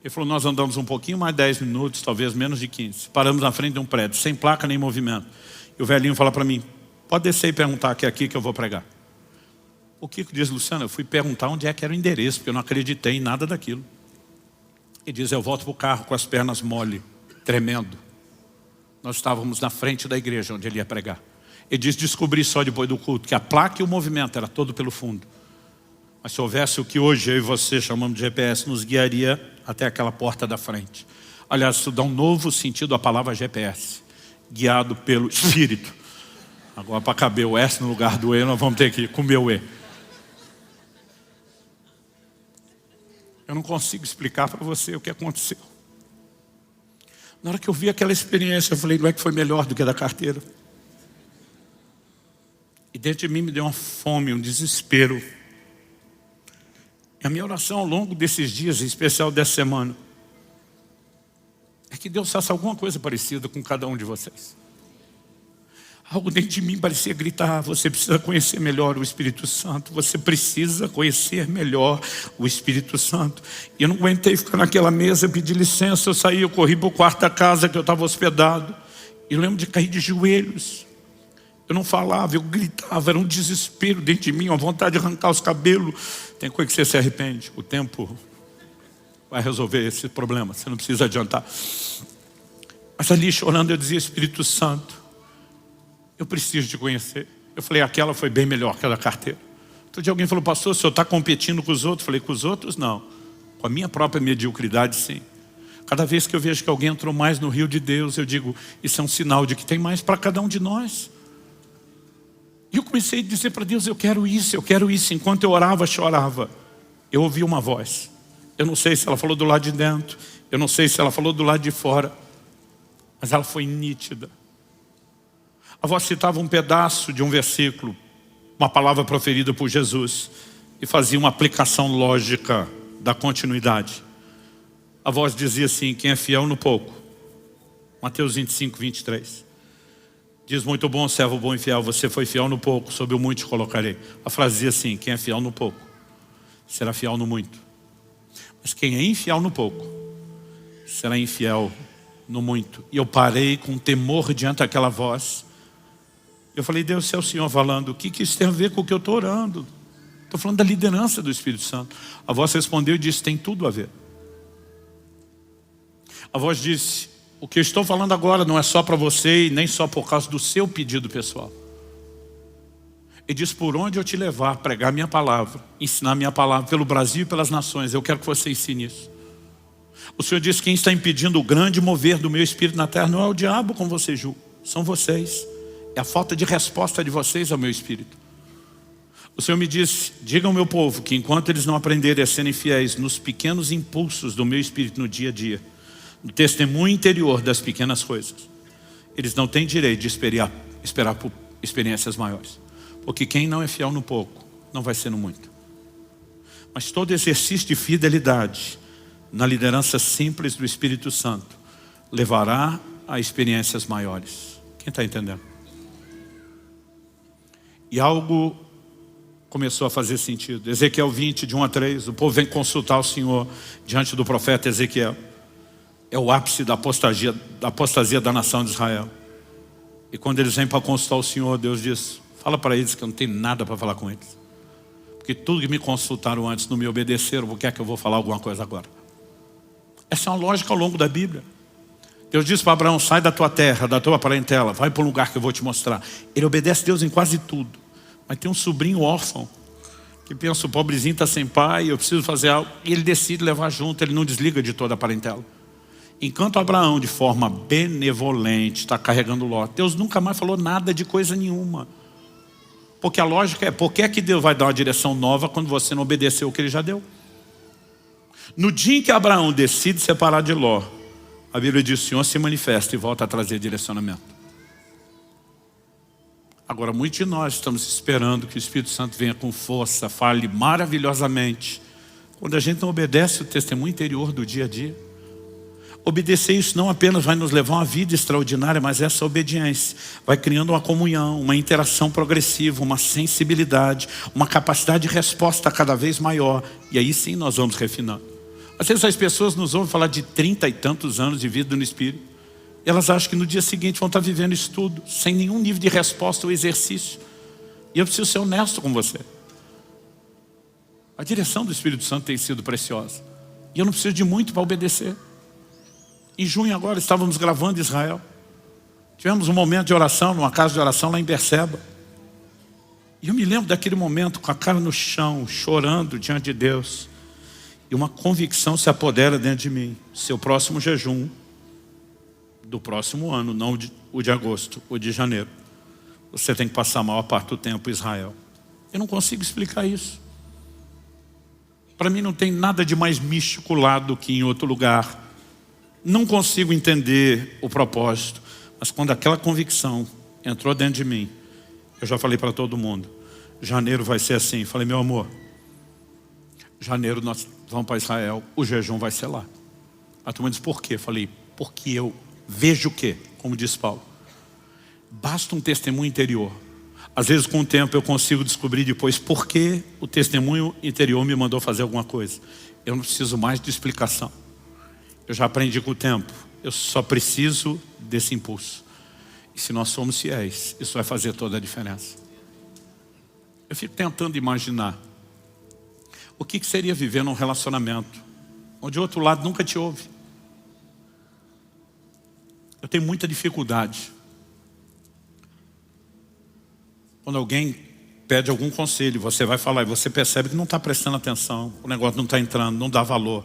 S1: Ele falou, nós andamos um pouquinho mais 10 minutos, talvez menos de 15. Paramos na frente de um prédio, sem placa nem movimento. E o velhinho fala para mim, pode descer e perguntar que é aqui que eu vou pregar. O Kiko diz, Luciano, eu fui perguntar onde é que era o endereço, porque eu não acreditei em nada daquilo. Ele diz, eu volto para o carro com as pernas mole, tremendo. Nós estávamos na frente da igreja onde ele ia pregar. Ele diz, descobri só depois do culto que a placa e o movimento era todo pelo fundo. Mas se houvesse o que hoje eu e você chamamos de GPS, nos guiaria até aquela porta da frente. Aliás, isso dá um novo sentido à palavra GPS. Guiado pelo Espírito. Agora, para caber o S no lugar do E, nós vamos ter que comer o E. Eu não consigo explicar para você o que aconteceu. Na hora que eu vi aquela experiência, eu falei, não é que foi melhor do que a da carteira? E dentro de mim me deu uma fome, um desespero. E a minha oração ao longo desses dias, em especial dessa semana, é que Deus faça alguma coisa parecida com cada um de vocês. Algo dentro de mim parecia gritar, você precisa conhecer melhor o Espírito Santo, você precisa conhecer melhor o Espírito Santo. E eu não aguentei ficar naquela mesa, eu pedi licença, eu saí, eu corri para o quarto da casa que eu estava hospedado. E eu lembro de cair de joelhos. Eu não falava, eu gritava, era um desespero dentro de mim, uma vontade de arrancar os cabelos. Tem coisa que você se arrepende, o tempo vai resolver esse problema, você não precisa adiantar. Mas ali chorando eu dizia, Espírito Santo, eu preciso te conhecer. Eu falei, aquela foi bem melhor que a da carteira. Outro dia alguém falou, pastor, o senhor está competindo com os outros? Eu falei, com os outros não. Com a minha própria mediocridade, sim. Cada vez que eu vejo que alguém entrou mais no rio de Deus, eu digo, isso é um sinal de que tem mais para cada um de nós. E eu comecei a dizer para Deus, eu quero isso, eu quero isso. Enquanto eu orava, chorava, eu ouvi uma voz. Eu não sei se ela falou do lado de dentro, eu não sei se ela falou do lado de fora, mas ela foi nítida. A voz citava um pedaço de um versículo, uma palavra proferida por Jesus, e fazia uma aplicação lógica da continuidade. A voz dizia assim, quem é fiel no pouco, Mateus 25, 23. Diz, muito bom, servo bom e fiel, você foi fiel no pouco, sobre o muito te colocarei. A frase dizia assim, quem é fiel no pouco, será fiel no muito. Mas quem é infiel no pouco, será infiel no muito. E eu parei com temor diante daquela voz. Eu falei, Deus, se é o Senhor falando, o que isso tem a ver com o que eu estou orando? Estou falando da liderança do Espírito Santo. A voz respondeu e disse, tem tudo a ver. A voz disse, o que eu estou falando agora não é só para você e nem só por causa do seu pedido pessoal. E diz, por onde eu te levar, pregar minha palavra, ensinar minha palavra pelo Brasil e pelas nações, eu quero que você ensine isso. O Senhor diz, quem está impedindo o grande mover do meu Espírito na terra não é o diabo como você julga, são vocês. É a falta de resposta de vocês ao meu Espírito. O Senhor me disse, diga ao meu povo que enquanto eles não aprenderem a serem fiéis nos pequenos impulsos do meu espírito no dia a dia, no testemunho interior das pequenas coisas, eles não têm direito de esperar por experiências maiores. Porque quem não é fiel no pouco, não vai ser no muito. Mas todo exercício de fidelidade na liderança simples do Espírito Santo levará a experiências maiores. Quem está entendendo? E algo começou a fazer sentido. Ezequiel 20, de 1 a 3, o povo vem consultar o Senhor diante do profeta Ezequiel. É o ápice da apostasia da nação de Israel. E quando eles vêm para consultar o Senhor, Deus diz, fala para eles que eu não tenho nada para falar com eles. Porque tudo que me consultaram antes não me obedeceram, por que é que eu vou falar alguma coisa agora? Essa é uma lógica ao longo da Bíblia. Deus disse para Abraão, sai da tua terra, da tua parentela, vai para um lugar que eu vou te mostrar. Ele obedece a Deus em quase tudo. Mas tem um sobrinho órfão, que pensa, o pobrezinho está sem pai, eu preciso fazer algo. E ele decide levar junto, ele não desliga de toda a parentela. Enquanto Abraão, de forma benevolente, está carregando Ló, Deus nunca mais falou nada de coisa nenhuma. Porque a lógica é, por que é que Deus vai dar uma direção nova quando você não obedeceu o que ele já deu? No dia em que Abraão decide separar de Ló, a Bíblia diz, o Senhor se manifesta e volta a trazer direcionamento. Agora, muitos de nós estamos esperando que o Espírito Santo venha com força, fale maravilhosamente. Quando a gente não obedece o testemunho interior do dia a dia. Obedecer isso não apenas vai nos levar a uma vida extraordinária, mas essa obediência vai criando uma comunhão, uma interação progressiva, uma sensibilidade, uma capacidade de resposta cada vez maior. E aí sim nós vamos refinando. Às vezes as pessoas nos ouvem falar de 30 e tantos anos de vida no Espírito. Elas acham que no dia seguinte vão estar vivendo isso tudo, sem nenhum nível de resposta ou exercício. E eu preciso ser honesto com você. A direção do Espírito Santo tem sido preciosa. E eu não preciso de muito para obedecer. Em junho agora estávamos gravando em Israel. Tivemos um momento de oração, numa casa de oração lá em Berseba. E eu me lembro daquele momento com a cara no chão, chorando diante de Deus. E uma convicção se apodera dentro de mim. Seu próximo jejum do próximo ano, não o de agosto, o de janeiro, você tem que passar a maior parte do tempo em Israel. Eu não consigo explicar isso. Para mim não tem nada de mais místico lá do que em outro lugar. Não consigo entender o propósito, mas quando aquela convicção entrou dentro de mim, eu já falei para todo mundo, janeiro vai ser assim. Falei, meu amor, janeiro nós vamos para Israel, o jejum vai ser lá. A turma disse, por quê? Falei, porque eu vejo o quê? Como diz Paulo, basta um testemunho interior. Às vezes com o tempo eu consigo descobrir depois por que o testemunho interior me mandou fazer alguma coisa. Eu não preciso mais de explicação. Eu já aprendi com o tempo. Eu só preciso desse impulso. E se nós somos fiéis, isso vai fazer toda a diferença. Eu fico tentando imaginar o que seria viver num relacionamento onde o outro lado nunca te ouve. Eu tenho muita dificuldade quando alguém pede algum conselho, você vai falar e você percebe que não está prestando atenção, o negócio não está entrando, não dá valor.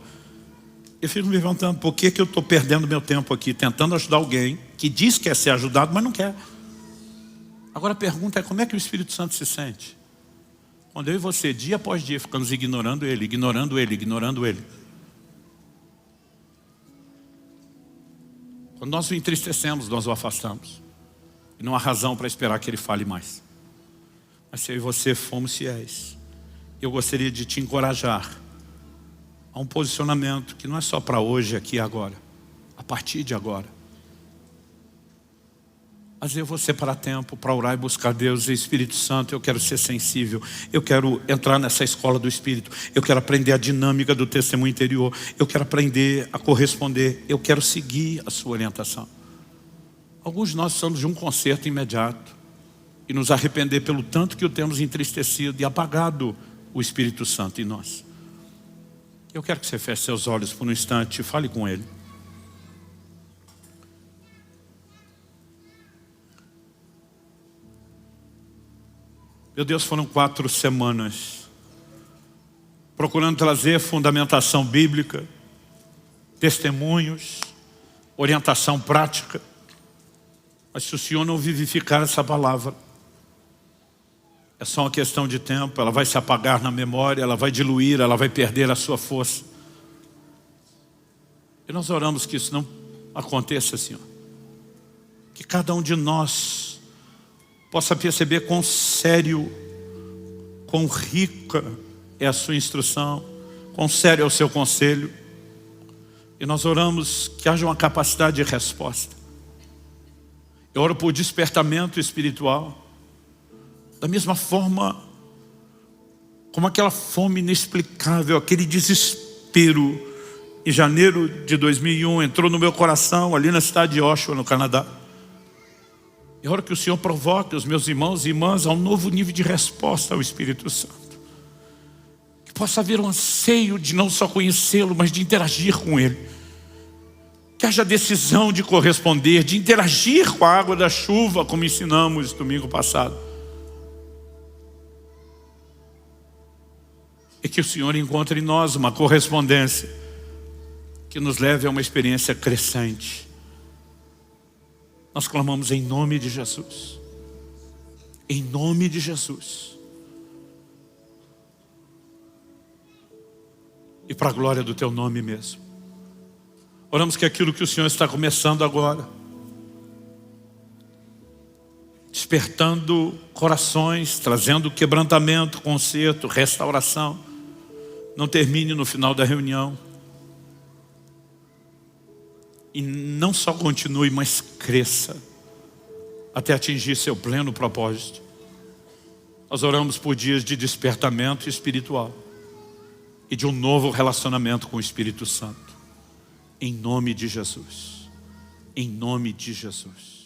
S1: Eu fico me perguntando, por que eu estou perdendo meu tempo aqui tentando ajudar alguém que diz que quer ser ajudado, mas não quer? Agora a pergunta é, como é que o Espírito Santo se sente? Quando eu e você, dia após dia, ficamos ignorando Ele, ignorando Ele, ignorando Ele. Quando nós o entristecemos, nós o afastamos. E não há razão para esperar que Ele fale mais. Mas se eu e você fomos fiéis, eu gostaria de te encorajar a um posicionamento que não é só para hoje, aqui e agora. A partir de agora. Às vezes eu vou separar tempo para orar e buscar Deus e Espírito Santo. Eu quero ser sensível. Eu quero entrar nessa escola do Espírito. Eu quero aprender a dinâmica do testemunho interior. Eu quero aprender a corresponder. Eu quero seguir a sua orientação. Alguns de nós precisamos de um conserto imediato e nos arrepender pelo tanto que o temos entristecido e apagado o Espírito Santo em nós. Eu quero que você feche seus olhos por um instante e fale com Ele. Meu Deus, foram 4 semanas procurando trazer fundamentação bíblica, testemunhos, orientação prática. Mas se o Senhor não vivificar essa palavra, É só uma questão de tempo, ela vai se apagar na memória, ela vai diluir, ela vai perder a sua força. E nós oramos que isso não aconteça, Senhor. Que cada um de nós possa perceber quão sério, quão rica é a sua instrução, quão sério é o seu conselho. E nós oramos que haja uma capacidade de resposta. Eu oro por despertamento espiritual. Da mesma forma como aquela fome inexplicável, aquele desespero em janeiro de 2001 entrou no meu coração ali na cidade de Oshawa, no Canadá. Eu oro que o Senhor provoque os meus irmãos e irmãs a um novo nível de resposta ao Espírito Santo. Que possa haver um anseio de não só conhecê-lo, mas de interagir com Ele. Que haja decisão de corresponder, de interagir com a água da chuva, como ensinamos domingo passado. E que o Senhor encontre em nós uma correspondência que nos leve a uma experiência crescente. Nós clamamos em nome de Jesus. Em nome de Jesus. E para a glória do Teu nome mesmo. Oramos que aquilo que o Senhor está começando agora, despertando corações, trazendo quebrantamento, conserto, restauração, não termine no final da reunião. E não só continue, mas cresça até atingir seu pleno propósito. Nós oramos por dias de despertamento espiritual e de um novo relacionamento com o Espírito Santo. Em nome de Jesus. Em nome de Jesus.